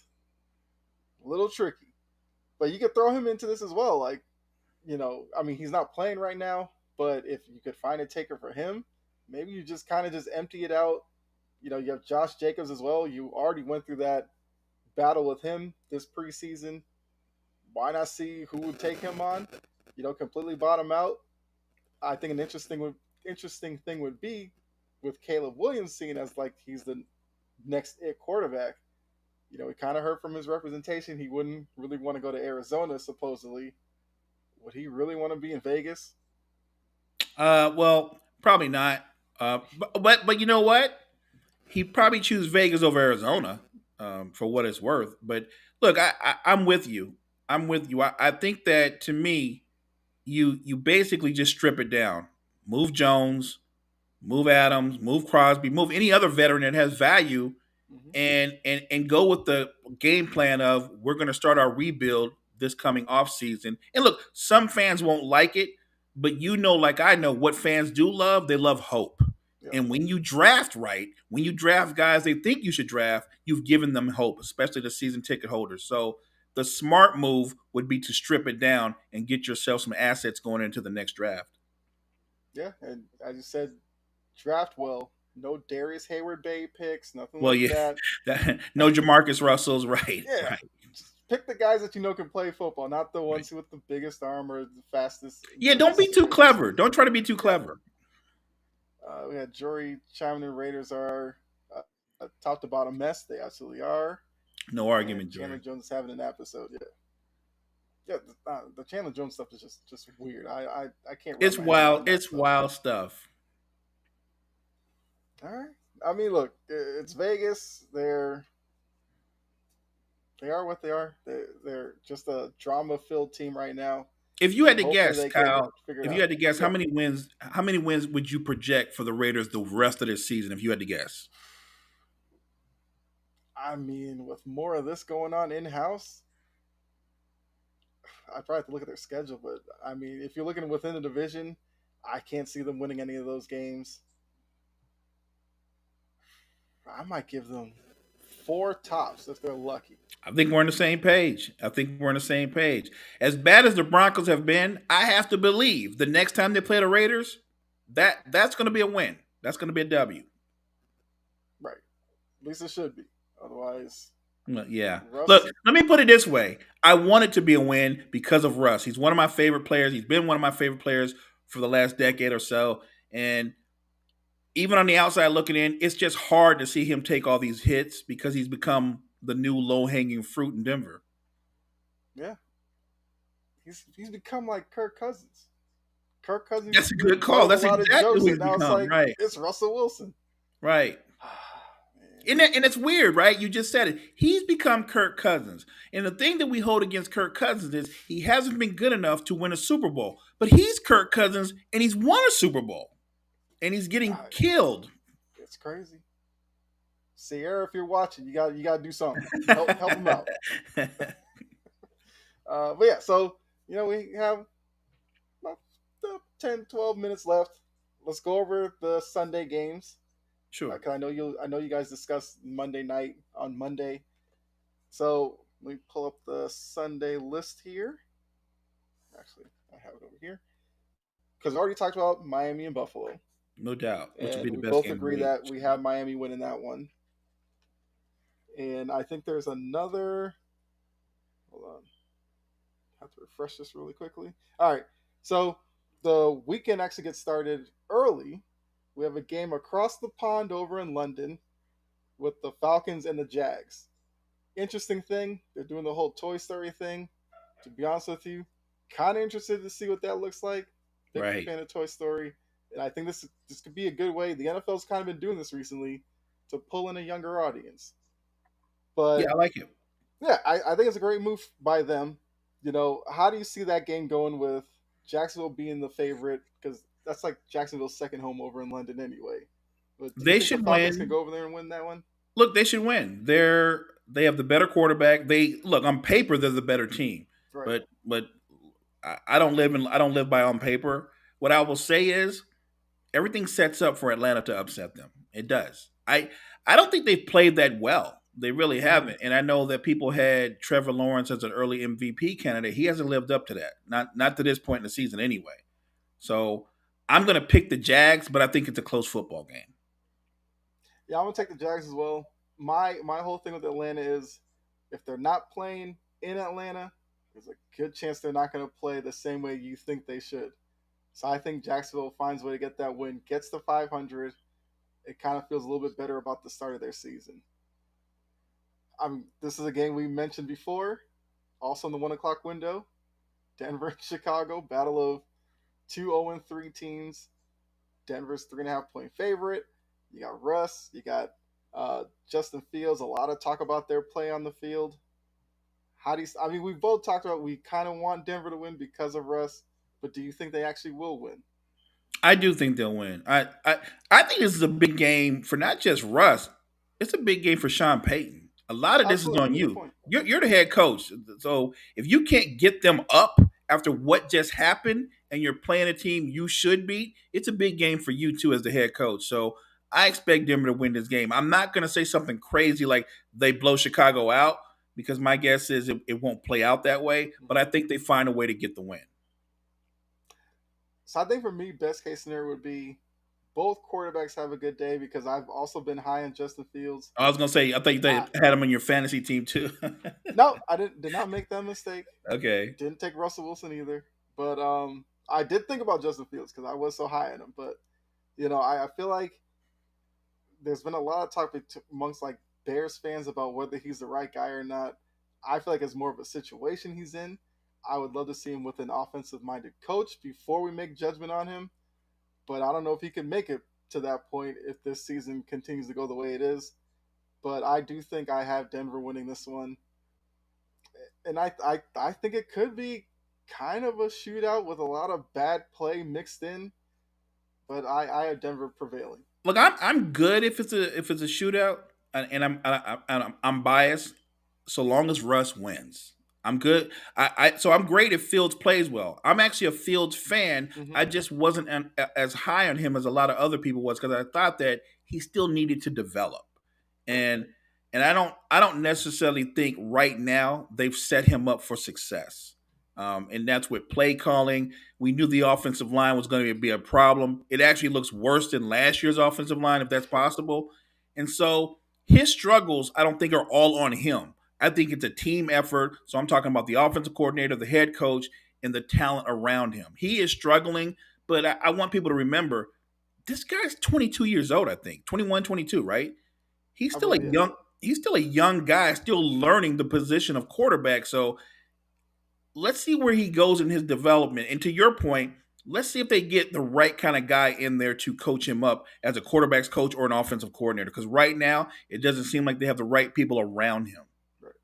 a little tricky. But you could throw him into this as well. Like, I mean, he's not playing right now, but if you could find a taker for him, maybe you just kind of just empty it out. You have Josh Jacobs as well. You already went through that battle with him this preseason. Why not see who would take him on? Completely bottom out. I think an interesting thing would be with Caleb Williams seen as like he's the next it quarterback. We kind of heard from his representation he wouldn't really want to go to Arizona. Supposedly, would he really want to be in Vegas? Well, probably not. But you know what? He'd probably choose Vegas over Arizona, for what it's worth. But look, I'm with you. I'm with you. I think that to me, you basically just strip it down. Move Jones, move Adams, move Crosby, move any other veteran that has value, Mm-hmm. and go with the game plan of we're going to start our rebuild this coming off season. And look, some fans won't like it, but like I know what fans do love. They love hope. Yep. And when you draft right, when you draft guys they think you should draft, you've given them hope, especially the season ticket holders. So the smart move would be to strip it down and get yourself some assets going into the next draft. Yeah, and as you said, draft well. No Darius Hayward Bay picks, nothing Well, like yeah, that. no Jamarcus Russell's right, Yeah, right. just pick the guys that you know can play football, not the Right. ones with the biggest arm or the fastest Yeah, don't be intelligence too ratings. clever. Don't try to be too clever. We had Jory chiming in. Raiders are a top to bottom mess. They absolutely are. No And argument, Chandler Jory. Jones is having an episode. Yeah, yeah. The Chandler Jones stuff is just weird. I can't. Wrap It's my head around wild. that It's stuff. wild stuff. All right. I mean, look, it's Vegas. They are what they are. They're just a drama-filled team right now. If you had to Hopefully guess, they can Kyle, figure it if out. you had to guess, Yeah. how many wins would you project for the Raiders the rest of this season? If you had to guess, I mean, with more of this going on in-house, I probably have to look at their schedule. But I mean, if you're looking within the division, I can't see them winning any of those games. I might give them 4 tops if they're lucky. I think we're on the same page. As bad as the Broncos have been, I have to believe the next time they play the Raiders, that's going to be a win. That's going to be a W. Right. At least it should be. Otherwise, Well, yeah. Russ. Look, let me put it this way. I want it to be a win because of Russ. He's one of my favorite players. He's been one of my favorite players for the last decade or so. And even on the outside looking in, it's just hard to see him take all these hits because he's become the new low-hanging fruit in Denver. Yeah. He's become like Kirk Cousins. Kirk Cousins. That's a good call. That's exactly what he's become. Right. It's Russell Wilson. Right. And it's weird, right? You just said it. He's become Kirk Cousins. And the thing that we hold against Kirk Cousins is he hasn't been good enough to win a Super Bowl. But he's Kirk Cousins, and he's won a Super Bowl. And he's getting killed. It's crazy. Sierra, if you're watching, you got to do something. Help him out. But yeah, so, we have about 10, 12 minutes left. Let's go over the Sunday games. Sure. Cause I know you guys discussed Monday night on Monday. So let me pull up the Sunday list here. Actually, I have it over here. Because we already talked about Miami and Buffalo. No doubt. Which would be the we best both game of the agree week. that we have Miami winning that one. And I think there's another. Hold on. I have to refresh this really quickly. All right. So the weekend actually gets started early. We have a game across the pond over in London with the Falcons and the Jags. Interesting thing, they're doing the whole Toy Story thing. To be honest with you, kind of interested to see what that looks like. Big Right. fan of Toy Story. And I think this could be a good way. The NFL's kind of been doing this recently to pull in a younger audience. But Yeah, I like it. yeah, I think it's a great move by them. How do you see that game going with Jacksonville being the favorite? Because that's like Jacksonville's second home over in London anyway. But do you They think should the Falcons win. can go over there and win that one? Look, they should win. They have the better quarterback. They look on paper they're the better team. Right. But I don't live by on paper. What I will say is everything sets up for Atlanta to upset them. It does. I don't think they've played that well. They really haven't. And I know that people had Trevor Lawrence as an early MVP candidate. He hasn't lived up to that. Not to this point in the season anyway. So I'm going to pick the Jags, but I think it's a close football game. Yeah, I'm gonna take the Jags as well. My whole thing with Atlanta is if they're not playing in Atlanta, there's a good chance they're not gonna play the same way you think they should. So I think Jacksonville finds a way to get that win, gets to 500. It kind of feels a little bit better about the start of their season. This is a game we mentioned before, also in the 1:00 window. Denver and Chicago, battle of 2 0-3 teams. Denver's 3.5 point favorite. You got Russ. You got Justin Fields. A lot of talk about their play on the field. We both talked about we kind of want Denver to win because of Russ, but do you think they actually will win? I do think they'll win. I think this is a big game for not just Russ. It's a big game for Sean Payton. A lot of this is on you. You're the head coach. So if you can't get them up after what just happened and you're playing a team you should beat, it's a big game for you too as the head coach. So I expect Denver to win this game. I'm not going to say something crazy like they blow Chicago out because my guess is it won't play out that way, but I think they find a way to get the win. So I think for me, best case scenario would be both quarterbacks have a good day because I've also been high on Justin Fields. I was going to say, I think they had him on your fantasy team too. No, I did not make that mistake. Okay. Didn't take Russell Wilson either. But I did think about Justin Fields because I was so high on him. But, I feel like there's been a lot of talk amongst like Bears fans about whether he's the right guy or not. I feel like it's more of a situation he's in. I would love to see him with an offensive minded coach before we make judgment on him. But I don't know if he can make it to that point if this season continues to go the way it is. But I do think I have Denver winning this one. And I think it could be kind of a shootout with a lot of bad play mixed in. But I have Denver prevailing. Look, I'm good if it's a shootout, and I'm biased. So long as Russ wins, I'm good. So I'm great if Fields plays well. I'm actually a Fields fan. Mm-hmm. I just wasn't as high on him as a lot of other people was because I thought that he still needed to develop, and I don't necessarily think right now they've set him up for success. And that's with play calling. We knew the offensive line was going to be a problem. It actually looks worse than last year's offensive line, if that's possible. And so his struggles, I don't think, are all on him. I think it's a team effort. So I'm talking about the offensive coordinator, the head coach, and the talent around him. He is struggling, but I want people to remember this guy's 22 years old, I think. 21, 22, right? He's still a young guy, still learning the position of quarterback. So let's see where he goes in his development. And to your point, let's see if they get the right kind of guy in there to coach him up as a quarterback's coach or an offensive coordinator. Because right now, it doesn't seem like they have the right people around him. Right.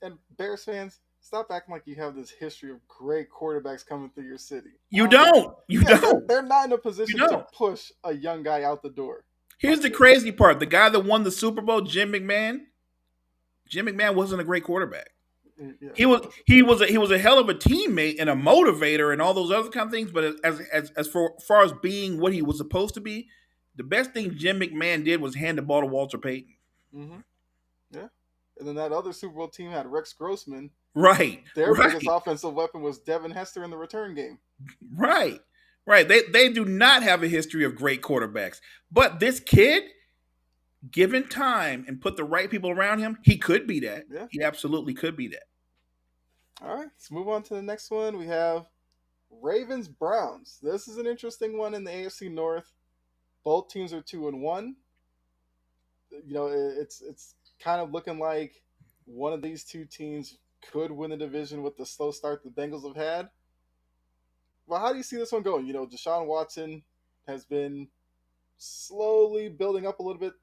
And Bears fans, stop acting like you have this history of great quarterbacks coming through your city. You don't. They're not in a position to push a young guy out the door. Here's the crazy part. The guy that won the Super Bowl, Jim McMahon wasn't a great quarterback. Yeah, he was a hell of a teammate and a motivator and all those other kind of things. But as far as being what he was supposed to be, the best thing Jim McMahon did was hand the ball to Walter Payton. Mm-hmm. Yeah, and then that other Super Bowl team had Rex Grossman. Right. Their biggest offensive weapon was Devin Hester in the return game. Right. They do not have a history of great quarterbacks, but this kid, given time and put the right people around him, he could be that. Yeah. He absolutely could be that. All right, let's move on to the next one. We have Ravens-Browns. This is an interesting one in the AFC North. Both teams are 2-1. It's kind of looking like one of these two teams could win the division with the slow start the Bengals have had. Well, how do you see this one going? Deshaun Watson has been slowly building up a little bit,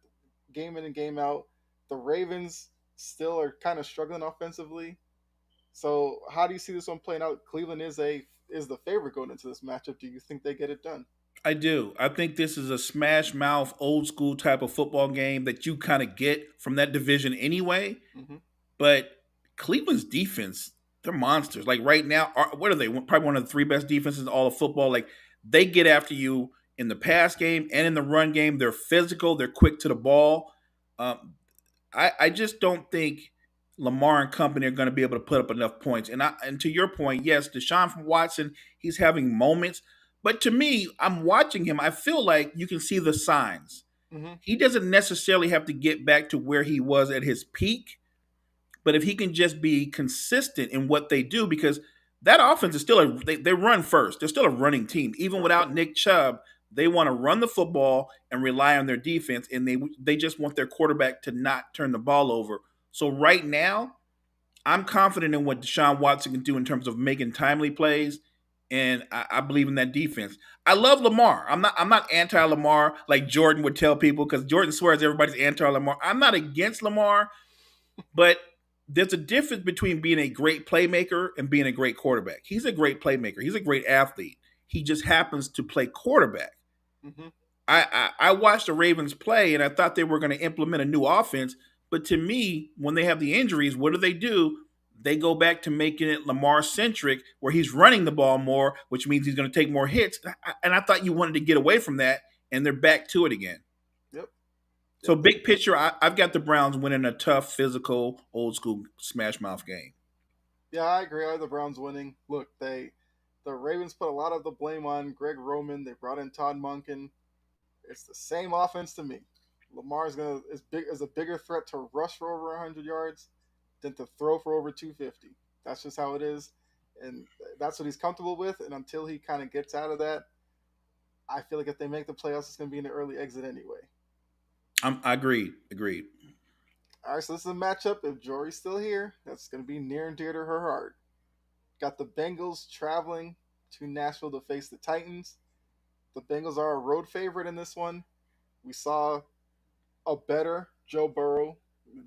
game in and game out. The Ravens still are kind of struggling offensively. So how do you see this one playing out? Cleveland is the favorite going into this matchup. Do you think they get it done? I do. I think this is a smash mouth, old school type of football game that you kind of get from that division anyway. Mm-hmm. But Cleveland's defense, they're monsters. Like right now, what are they? Probably one of the three best defenses in all of football. Like they get after you in the pass game and in the run game. They're physical. They're quick to the ball. I just don't think Lamar and company are going to be able to put up enough points. And to your point, yes, Deshaun Watson, he's having moments. But to me, I'm watching him. I feel like you can see the signs. Mm-hmm. He doesn't necessarily have to get back to where he was at his peak. But if he can just be consistent in what they do, because that offense is still they run first. They're still a running team. Even without Nick Chubb, they want to run the football and rely on their defense. And they just want their quarterback to not turn the ball over. So right now, I'm confident in what Deshaun Watson can do in terms of making timely plays, and I believe in that defense. I love Lamar. I'm not anti-Lamar like Jordan would tell people, because Jordan swears everybody's anti-Lamar. I'm not against Lamar, but there's a difference between being a great playmaker and being a great quarterback. He's a great playmaker. He's a great athlete. He just happens to play quarterback. Mm-hmm. I watched the Ravens play, and I thought they were going to implement a new offense. But to me, when they have the injuries, what do? they go back to making it Lamar centric, where he's running the ball more, which means he's going to take more hits. And I thought you wanted to get away from that, and they're back to it again. Yep. So, Yep. big picture, I've got the Browns winning a tough, physical, old school smash mouth game. Yeah, I agree. I have the Browns winning. Look, the Ravens put a lot of the blame on Greg Roman. They brought in Todd Monken. It's the same offense to me. Lamar's is a bigger threat to rush for over 100 yards than to throw for over 250. That's just how it is, and that's what he's comfortable with. And until he kind of gets out of that, I feel like if they make the playoffs, it's going to be an early exit anyway. I agreed. Agreed. All right, so this is a matchup. If Jory's still here, that's going to be near and dear to her heart. Got the Bengals traveling to Nashville to face the Titans. The Bengals are a road favorite in this one. We saw a better Joe Burrow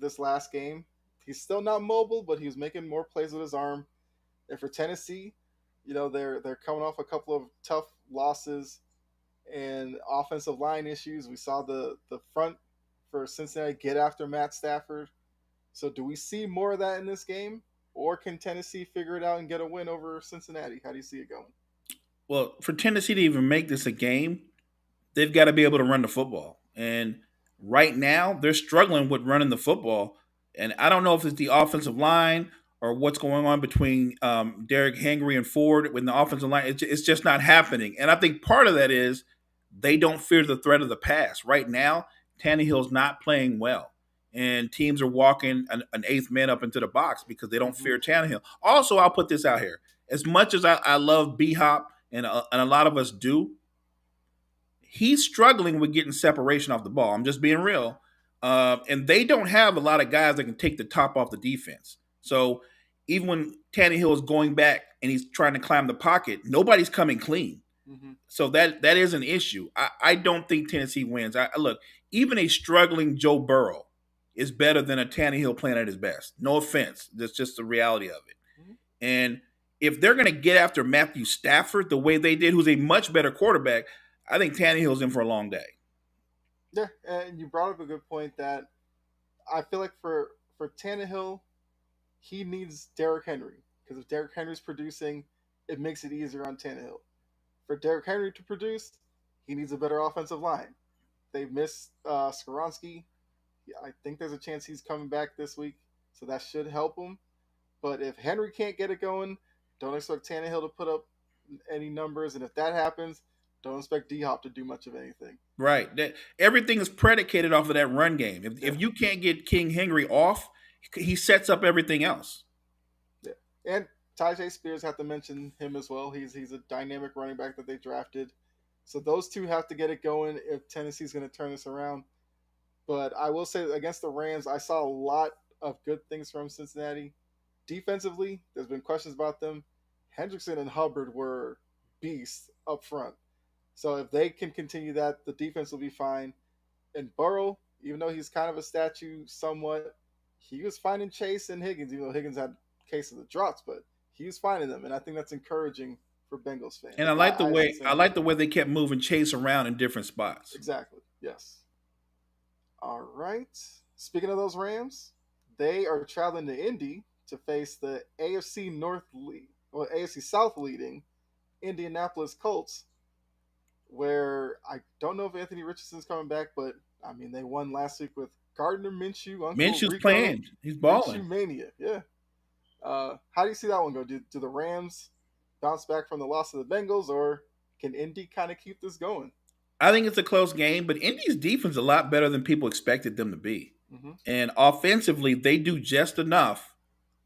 this last game. He's still not mobile, but he was making more plays with his arm. And for Tennessee, they're coming off a couple of tough losses and offensive line issues. We saw the front for Cincinnati get after Matt Stafford. So do we see more of that in this game? Or can Tennessee figure it out and get a win over Cincinnati? How do you see it going? Well, for Tennessee to even make this a game, they've got to be able to run the football. And right now, they're struggling with running the football. And I don't know if it's the offensive line or what's going on between Derrick Henry and Ford when the offensive line. It's just not happening. And I think part of that is they don't fear the threat of the pass. Right now, Tannehill's not playing well. And teams are walking an eighth man up into the box because they don't fear Tannehill. Also, I'll put this out here. As much as I love B-Hop, and a lot of us do, he's struggling with getting separation off the ball. I'm just being real. And they don't have a lot of guys that can take the top off the defense. So even when Tannehill is going back and he's trying to climb the pocket, nobody's coming clean. Mm-hmm. So that is an issue. I don't think Tennessee wins. Look, even a struggling Joe Burrow is better than a Tannehill playing at his best. No offense. That's just the reality of it. Mm-hmm. And if they're going to get after Matthew Stafford the way they did, who's a much better quarterback, I think Tannehill's in for a long day. Yeah, and you brought up a good point that I feel like for Tannehill, he needs Derrick Henry. Because if Derrick Henry's producing, it makes it easier on Tannehill. For Derrick Henry to produce, he needs a better offensive line. They missed Skoronski. I think there's a chance he's coming back this week, so that should help him. But if Henry can't get it going, don't expect Tannehill to put up any numbers. And if that happens, don't expect D-Hop to do much of anything. Right. Everything is predicated off of that run game. If you can't get King Henry off, he sets up everything else. Yeah. And Tyjae Spears, have to mention him as well. He's a dynamic running back that they drafted. So those two have to get it going if Tennessee's going to turn this around. But I will say against the Rams, I saw a lot of good things from Cincinnati. Defensively, there's been questions about them. Hendrickson and Hubbard were beasts up front. So if they can continue that, the defense will be fine. And Burrow, even though he's kind of a statue somewhat, he was finding Chase and Higgins, even though Higgins had cases of the drops, but he was finding them. And I think that's encouraging for Bengals fans. And I like the way they kept moving Chase around in different spots. Exactly. Yes. All right. Speaking of those Rams, they are traveling to Indy to face the AFC South leading Indianapolis Colts, where I don't know if Anthony Richardson's coming back, but I mean they won last week with Gardner Minshew. Minshew's Rico, playing. He's balling. Minshew mania. Yeah. How do you see that one go? Do the Rams bounce back from the loss of the Bengals, or can Indy kind of keep this going? I think it's a close game, but Indy's defense is a lot better than people expected them to be. Mm-hmm. And offensively, they do just enough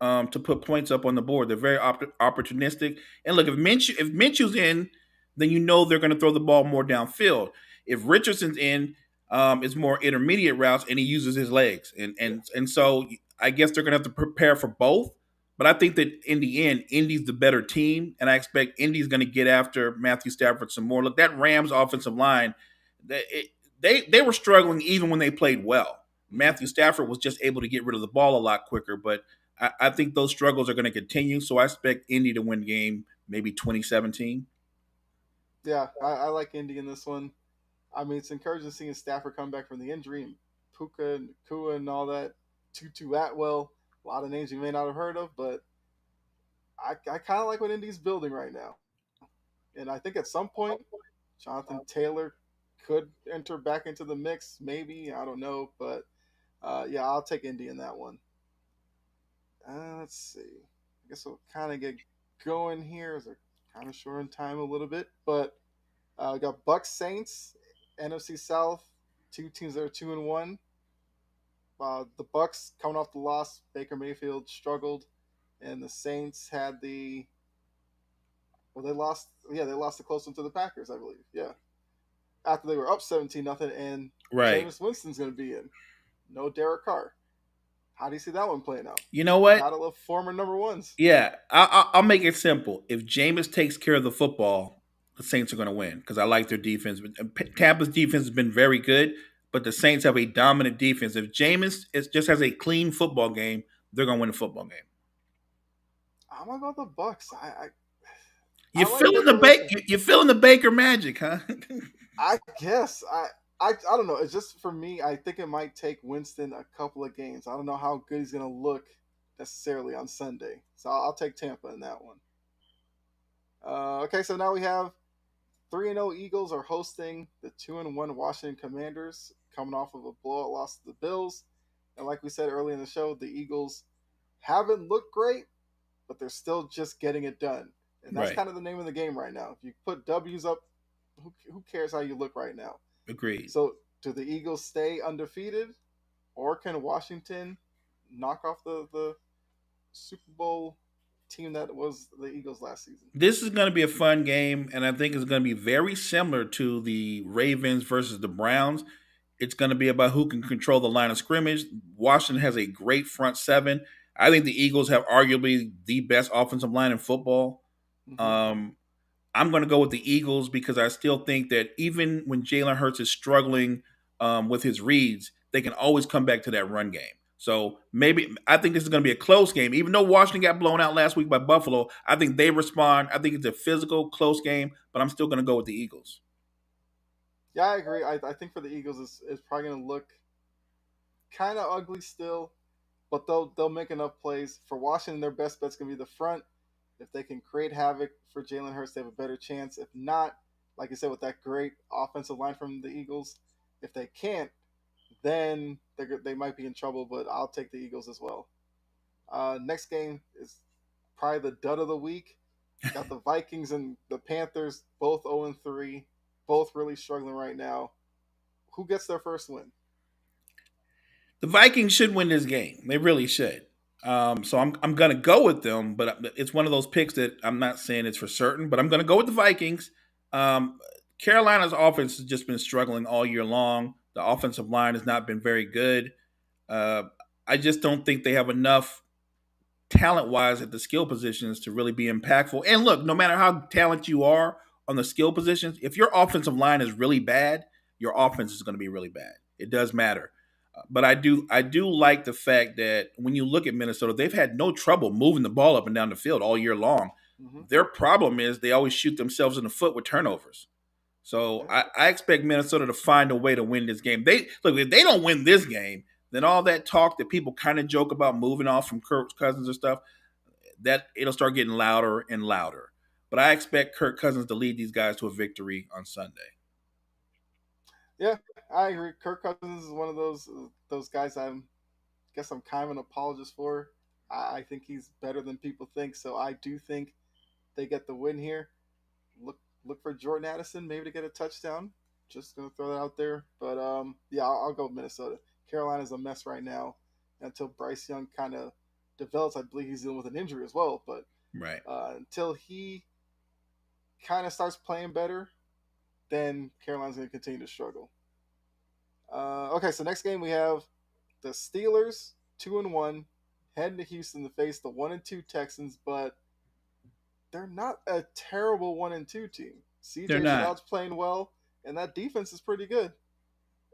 to put points up on the board. They're very opportunistic. And look, if Minshew's in, then you know they're going to throw the ball more downfield. If Richardson's in, it's more intermediate routes, and he uses his legs. And so I guess they're going to have to prepare for both. But I think that in the end, Indy's the better team, and I expect Indy's going to get after Matthew Stafford some more. Look, that Rams offensive line, they were struggling even when they played well. Matthew Stafford was just able to get rid of the ball a lot quicker, but I think those struggles are going to continue, so I expect Indy to win game maybe 2017. Yeah, I like Indy in this one. I mean, it's encouraging seeing Stafford come back from the injury, and Puka and Kua and all that, Tutu Atwell. A lot of names you may not have heard of, but I kind of like what Indy's building right now. And I think at some point, Jonathan Taylor could enter back into the mix. Maybe, I don't know, but yeah, I'll take Indy in that one. Let's see. I guess we'll kind of get going here as we're kind of short on time a little bit, but we got Bucks Saints, NFC South, two teams that are 2-1. The Bucks coming off the loss, Baker Mayfield struggled, and the Saints had the they lost. Yeah, they lost the close one to the Packers, I believe. Yeah, after they were up 17-0, and Right. Jameis Winston's going to be in. No Derek Carr. How do you see that one playing out? You know what? Gotta love former number ones. Yeah, I'll make it simple. If Jameis takes care of the football, the Saints are going to win because I like their defense. Tampa's defense has been very good, but the Saints have a dominant defense. If just has a clean football game, they're going to win the football game. I'm gonna go with the Bucks. You're like feeling Baker Mayfield. You're feeling the Baker magic, huh? I guess I don't know. It's just for me. I think it might take Winston a couple of games. I don't know how good he's gonna look necessarily on Sunday, so I'll take Tampa in that one. Okay, so now we have 3-0 Eagles are hosting the 2-1 Washington Commanders, coming off of a blowout loss to the Bills. And like we said earlier in the show, the Eagles haven't looked great, but they're still just getting it done. And that's Right. kind of the name of the game right now. If you put W's up, who cares how you look right now? Agreed. So do the Eagles stay undefeated, or can Washington knock off the Super Bowl team that was the Eagles last season? This is going to be a fun game, and I think it's going to be very similar to the Ravens versus the Browns. It's going to be about who can control the line of scrimmage. Washington has a great front seven. I think the Eagles have arguably the best offensive line in football. Mm-hmm. I'm going to go with the Eagles because I still think that even when Jalen Hurts is struggling with his reads, they can always come back to that run game. So maybe I think this is going to be a close game. Even though Washington got blown out last week by Buffalo, I think they respond. I think it's a physical, close game, but I'm still going to go with the Eagles. Yeah, I agree. I think for the Eagles, it's probably going to look kind of ugly still, but they'll make enough plays. For Washington, their best bet's going to be the front. If they can create havoc for Jalen Hurts, they have a better chance. If not, like I said, with that great offensive line from the Eagles, if they can't, then they might be in trouble, but I'll take the Eagles as well. Next game is probably the dud of the week. Got the Vikings and the Panthers, both 0-3, both really struggling right now. Who gets their first win? The Vikings should win this game. They really should. So I'm gonna go with them, but it's one of those picks that I'm not saying it's for certain, but I'm gonna go with the Vikings. Um, Carolina's offense has just been struggling all year long. The offensive line has not been very good. Uh, I just don't think they have enough talent wise at the skill positions to really be impactful. And look, no matter how talented you are on the skill positions, if your offensive line is really bad, your offense is going to be really bad. It does matter. But I do like the fact that when you look at Minnesota, they've had no trouble moving the ball up and down the field all year long. Mm-hmm. Their problem is they always shoot themselves in the foot with turnovers. So I expect Minnesota to find a way to win this game. If they don't win this game, then all that talk that people kind of joke about moving off from Kirk Cousins or stuff, that it'll start getting louder and louder. But I expect Kirk Cousins to lead these guys to a victory on Sunday. Yeah, I agree. Kirk Cousins is one of those guys guess I'm kind of an apologist for. I think he's better than people think, so I do think they get the win here. Look for Jordan Addison maybe to get a touchdown. Just gonna throw that out there, but yeah, I'll go Minnesota. Carolina's a mess right now until Bryce Young kind of develops. I believe he's dealing with an injury as well, but Right. Until he kind of starts playing better, then Carolina's going to continue to struggle. Okay, so next game we have the Steelers 2-1 heading to Houston to face the 1-2 Texans, but they're not a terrible 1-2 team. They're CJ not. Stroud's playing well, and that defense is pretty good.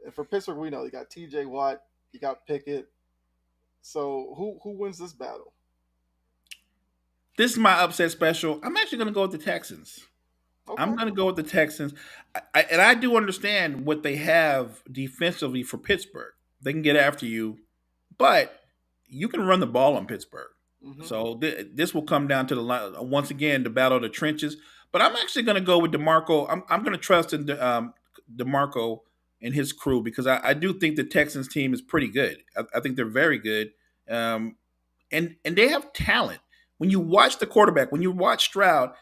And for Pittsburgh, we know you got T.J. Watt, you got Pickett. So who wins this battle? This is my upset special. I'm actually going to go with the Texans. Okay. I'm going to go with the Texans. And I do understand what they have defensively for Pittsburgh. They can get after you. But you can run the ball on Pittsburgh. Hmm. So this will come down to once again the battle of the trenches. But I'm actually going to go with Demarco. I'm going to trust in Demarco and his crew because I do think the Texans team is pretty good. I think they're very good, um, and they have talent. When you watch the quarterback, when you watch Stroud,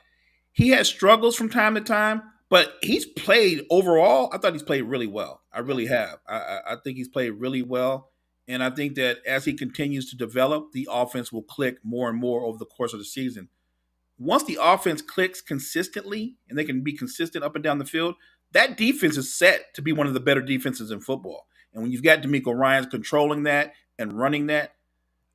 he has struggles from time to time, but he's played overall. I thought he's played really well. I really have. I think he's played really well. And I think that as he continues to develop, the offense will click more and more over the course of the season. Once the offense clicks consistently and they can be consistent up and down the field, that defense is set to be one of the better defenses in football. And when you've got D'Amico Ryans controlling that and running that,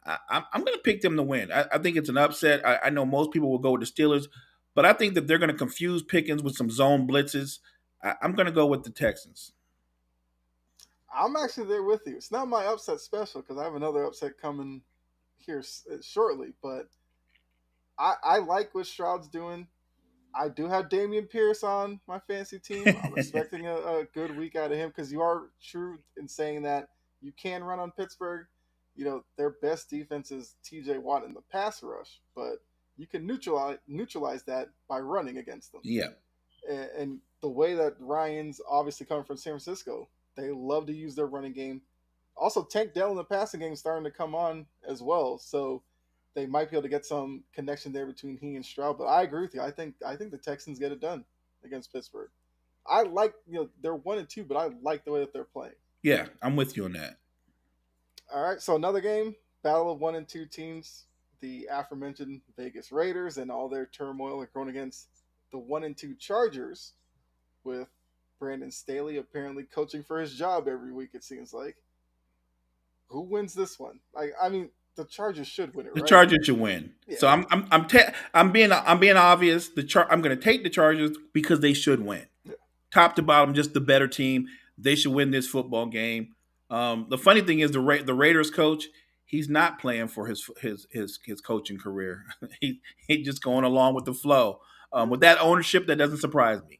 I'm going to pick them to win. I think it's an upset. I know most people will go with the Steelers, but I think that they're going to confuse Pickens with some zone blitzes. I'm going to go with the Texans. I'm actually there with you. It's not my upset special because I have another upset coming here shortly, but I like what Stroud's doing. I do have Damian Pierce on my fantasy team. I'm expecting a good week out of him because you are true in saying that you can run on Pittsburgh. You know, their best defense is TJ Watt in the pass rush, but you can neutralize that by running against them. Yeah. And the way that Ryan's obviously coming from San Francisco, they love to use their running game. Also, Tank Dell in the passing game is starting to come on as well. So they might be able to get some connection there between he and Stroud. But I agree with you. I think the Texans get it done against Pittsburgh. I like they're 1-2, but I like the way that they're playing. Yeah, I'm with you on that. All right, so another game, battle of 1-2 teams. The aforementioned Vegas Raiders and all their turmoil are going against the 1-2 Chargers, with Brandon Staley apparently coaching for his job every week. It seems like. Who wins this one? I mean, the Chargers should win it, The right? Chargers should win. Yeah. So I'm being obvious. I'm going to take the Chargers because they should win. Yeah. Top to bottom, just the better team. They should win this football game. The funny thing is the Raiders coach. He's not playing for his coaching career. He's just going along with the flow. With that ownership, that doesn't surprise me.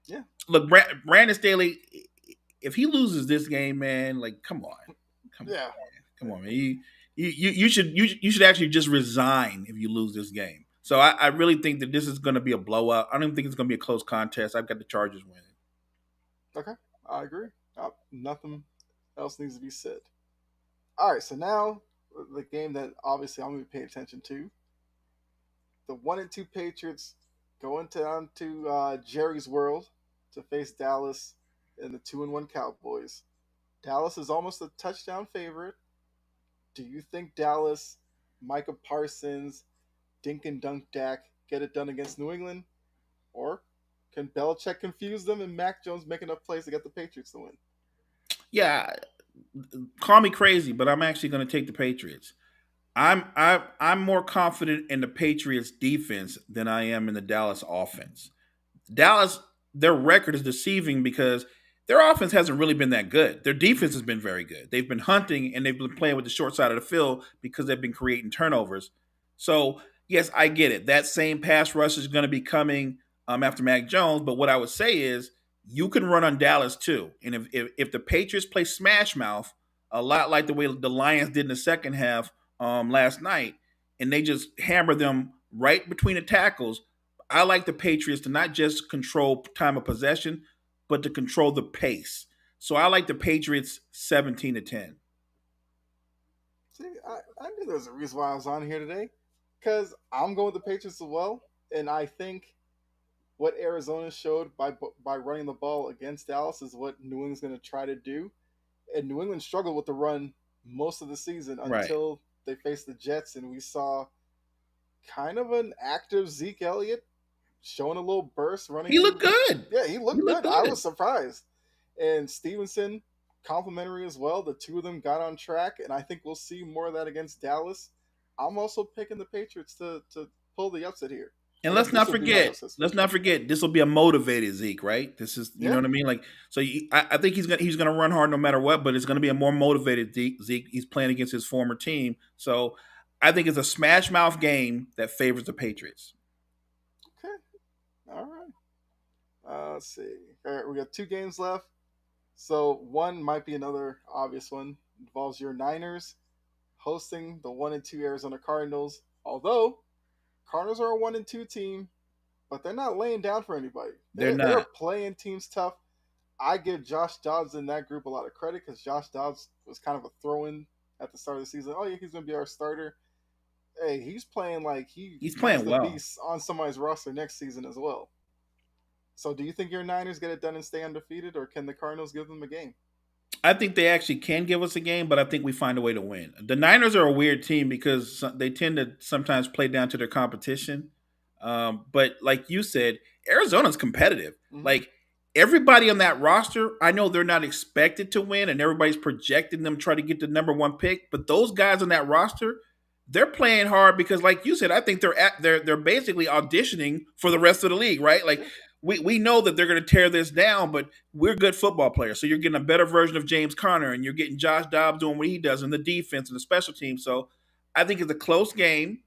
Yeah. Look, Brandon Staley, if he loses this game, man, like come on, man. You should actually just resign if you lose this game. So I really think that this is going to be a blowout. I don't even think it's going to be a close contest. I've got the Chargers winning. Okay, I agree. Nothing else needs to be said. All right, so now the game that obviously I'm going to be paying attention to. The 1-2 Patriots going down to Jerry's World to face Dallas and the 2-1 Cowboys. Dallas is almost a touchdown favorite. Do you think Dallas, Micah Parsons, Dink and Dunk Dak get it done against New England? Or can Belichick confuse them and Mac Jones make enough plays to get the Patriots to win? Yeah, call me crazy, but I'm actually going to take the Patriots. I'm more confident in the Patriots defense than I am in the Dallas offense. Dallas, their record is deceiving because their offense hasn't really been that good. Their defense has been very good. They've been hunting and they've been playing with the short side of the field because they've been creating turnovers. So, yes, I get it. That same pass rush is going to be coming after Mac Jones. But what I would say is you can run on Dallas too. And if the Patriots play smash mouth, a lot like the way the Lions did in the second half last night, and they just hammer them right between the tackles, I like the Patriots to not just control time of possession, but to control the pace. So I like the Patriots 17-10. See, I knew there was a reason why I was on here today. Because I'm going with the Patriots as well. And I think what Arizona showed by running the ball against Dallas is what New England's going to try to do. And New England struggled with the run most of the season until they faced the Jets, and we saw kind of an active Zeke Elliott showing a little burst running. He looked good. Yeah, he looked good. I was surprised. And Stevenson, complimentary as well. The two of them got on track, and I think we'll see more of that against Dallas. I'm also picking the Patriots to pull the upset here. And let's not forget, this will be a motivated Zeke, right? This is, you know what I mean? Like, so I think he's gonna run hard no matter what, but it's gonna be a more motivated Zeke. He's playing against his former team, so I think it's a smash mouth game that favors the Patriots. Okay, all right. Let's see. All right, we got 2 games left. So one might be another obvious one. It involves your Niners hosting the 1-2 Arizona Cardinals. Although Cardinals are a 1-2 team, but they're not laying down for anybody. They're They're not. playing teams tough. I give Josh Dobbs in that group a lot of credit because Josh Dobbs was kind of a throw-in at the start of the season. Oh yeah, he's going to be our starter. Hey, he's playing like He's he's playing the well. beast on somebody's roster next season as well. So, do you think your Niners get it done and stay undefeated, or can the Cardinals give them a game? I think they actually can give us a game, but I think we find a way to win. The Niners are a weird team because they tend to sometimes play down to their competition. But like you said, Arizona's competitive. Mhm. Like everybody on that roster, I know they're not expected to win, and everybody's projecting them to try to get the number one pick. But those guys on that roster, they're playing hard because, like you said, I think they're basically auditioning for the rest of the league, right? Like Yeah. we know that they're going to tear this down, but we're good football players. So you're getting a better version of James Conner, and you're getting Josh Dobbs doing what he does in the defense and the special team. So I think it's a close game.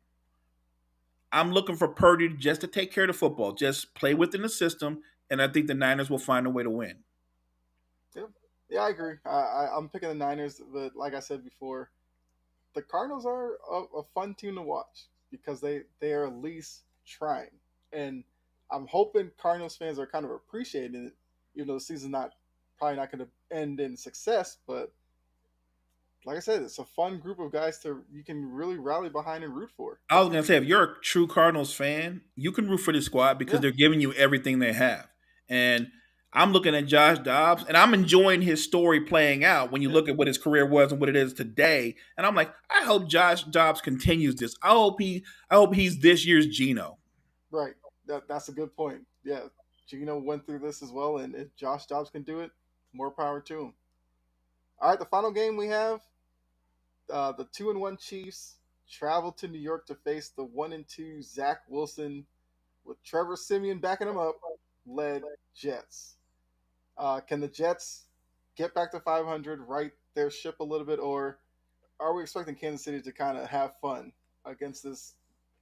I'm looking for Purdy just to take care of the football, just play within the system, and I think the Niners will find a way to win. Yeah, yeah, I agree. I'm picking the Niners, but like I said before, the Cardinals are a fun team to watch because they are at least trying, and I'm hoping Cardinals fans are kind of appreciating it. Even though the season's not probably not going to end in success, but like I said, it's a fun group of guys to you can really rally behind and root for. I was gonna say, if you're a true Cardinals fan, you can root for this squad because Yeah, they're giving you everything they have. And I'm looking at Josh Dobbs, and I'm enjoying his story playing out. When you yeah, look at what his career was and what it is today, and I'm like, I hope Josh Dobbs continues this. I hope he's this year's Geno. right. That's a good point. Yeah, Gino went through this as well, and if Josh Dobbs can do it, more power to him. All right, the final game we have the 2-1 Chiefs travel to New York to face the 1-2 Zach Wilson with Trevor Simeon backing him up, led Jets. Can the Jets get back to 500, right their ship a little bit, or are we expecting Kansas City to kind of have fun against this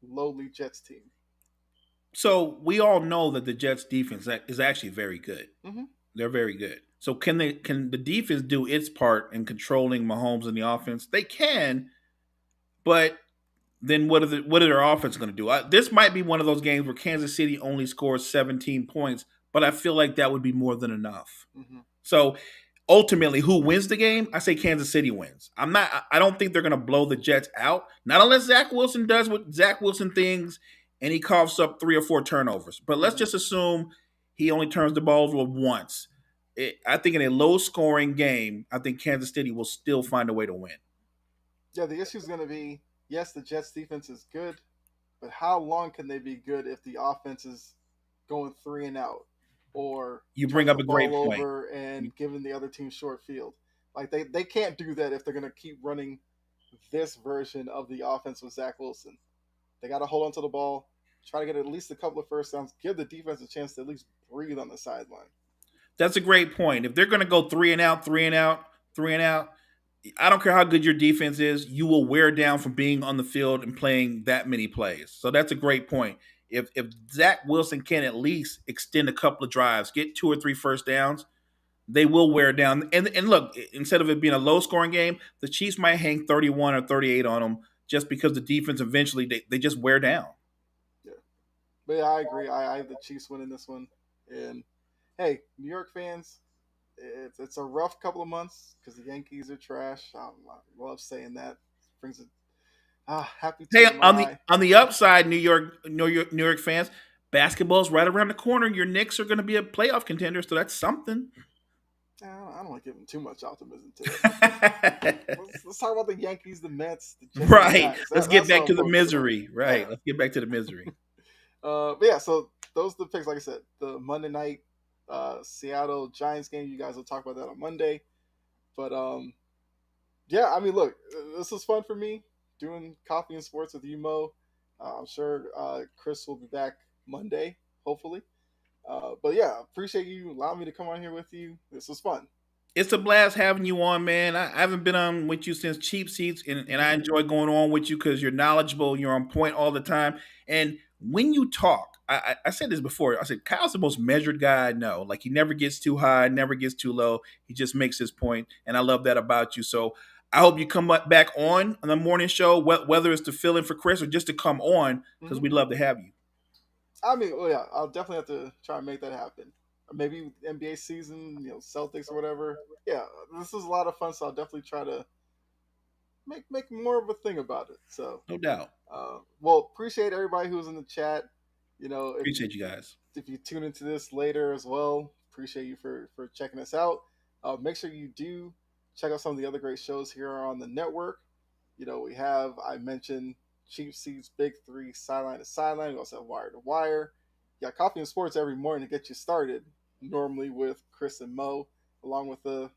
lowly Jets team? So we all know that the Jets defense is actually very good. Mm-hmm. They're very good. So can the defense do its part in controlling Mahomes and the offense? They can, but then what are their offense going to do? This might be one of those games where Kansas City only scores 17 points, but I feel like that would be more than enough. Mm-hmm. So ultimately, who wins the game? I say Kansas City wins. I don't think they're going to blow the Jets out. Not unless Zach Wilson does what Zach Wilson things and he coughs up 3 or 4 turnovers. But let's just assume he only turns the ball over once. I think in a low-scoring game, I think Kansas City will still find a way to win. Yeah, the issue is going to be yes, the Jets defense is good, but how long can they be good if the offense is going 3-and-out or You bring turning up the a great ball point. over and giving the other team short field? Like they can't do that if they're going to keep running this version of the offense with Zach Wilson. They got to hold on to the ball, try to get at least a couple of first downs, give the defense a chance to at least breathe on the sideline. That's a great point. If they're going to go 3-and-out, 3-and-out, 3-and-out, I don't care how good your defense is, you will wear down from being on the field and playing that many plays. So that's a great point. If Zach Wilson can at least extend a couple of drives, get 2 or 3 first downs, they will wear down. And look, instead of it being a low scoring game, the Chiefs might hang 31 or 38 on them just because the defense eventually they just wear down. Yeah, but yeah, I agree. I have the Chiefs winning this one, and hey, New York fans, it's a rough couple of months because the Yankees are trash. I love saying that. Brings a happy Hey, tear to my eye. on the upside, New York fans, basketball's right around the corner. Your Knicks are going to be a playoff contender, so that's something. I don't want to give them too much optimism today. Let's talk about the Yankees, the Mets, the Jets, Right. the Giants. Let's get That's back what to I'm the focusing on. misery. Right. Yeah. Let's get back to the misery. But yeah, so those are the picks. Like I said, the Monday night Seattle Giants game. You guys will talk about that on Monday. But yeah, I mean, look, this was fun for me doing coffee and sports with you, Mo. I'm sure Chris will be back Monday, hopefully. But yeah, appreciate you allowing me to come on here with you. This was fun. It's a blast having you on, man. I haven't been on with you since Cheap Seats, and I enjoy going on with you because you're knowledgeable, you're on point all the time. And when you talk, I said this before, I said, Kyle's the most measured guy I know. Like, he never gets too high, never gets too low. He just makes his point, and I love that about you. So I hope you come back on the morning show, whether it's to fill in for Chris or just to come on, because Hmm. we'd love to have you. I mean, well, yeah, I'll definitely have to try and make that happen. Maybe NBA season, Celtics or whatever. Yeah, this is a lot of fun, so I'll definitely try to make more of a thing about it. So, No doubt. well, appreciate everybody who's in the chat. If you Appreciate you guys. tune into this later as well, appreciate you for checking us out. Make sure you do check out some of the other great shows here on the network. We have, I mentioned, Cheap Seats, Big Three, Sideline to Sideline. We also have Wire to Wire. You got Coffee and Sports every morning to get you started, normally with Chris and Mo, along with the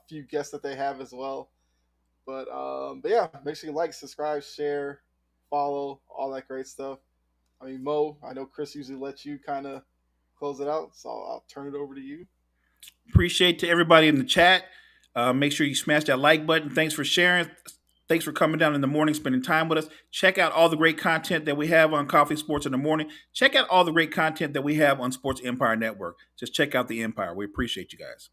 few guests that they have as well. But yeah, make sure you like, subscribe, share, follow, all that great stuff. I mean, Mo, I know Chris usually lets you kind of close it out, so I'll turn it over to you. Appreciate to everybody in the chat. Make sure you smash that like button. Thanks for sharing. Thanks for coming down in the morning, spending time with us. Check out all the great content that we have on Coffee Sports in the Morning. Check out all the great content that we have on Sports Empire Network. Just check out the Empire. We appreciate you guys.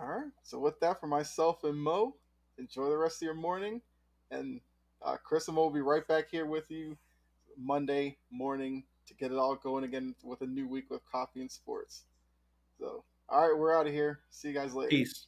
All right. So with that, for myself and Mo, enjoy the rest of your morning, and Chris and Mo will be right back here with you Monday morning to get it all going again with a new week with Coffee and Sports. So, all right, we're out of here. See you guys later. Peace.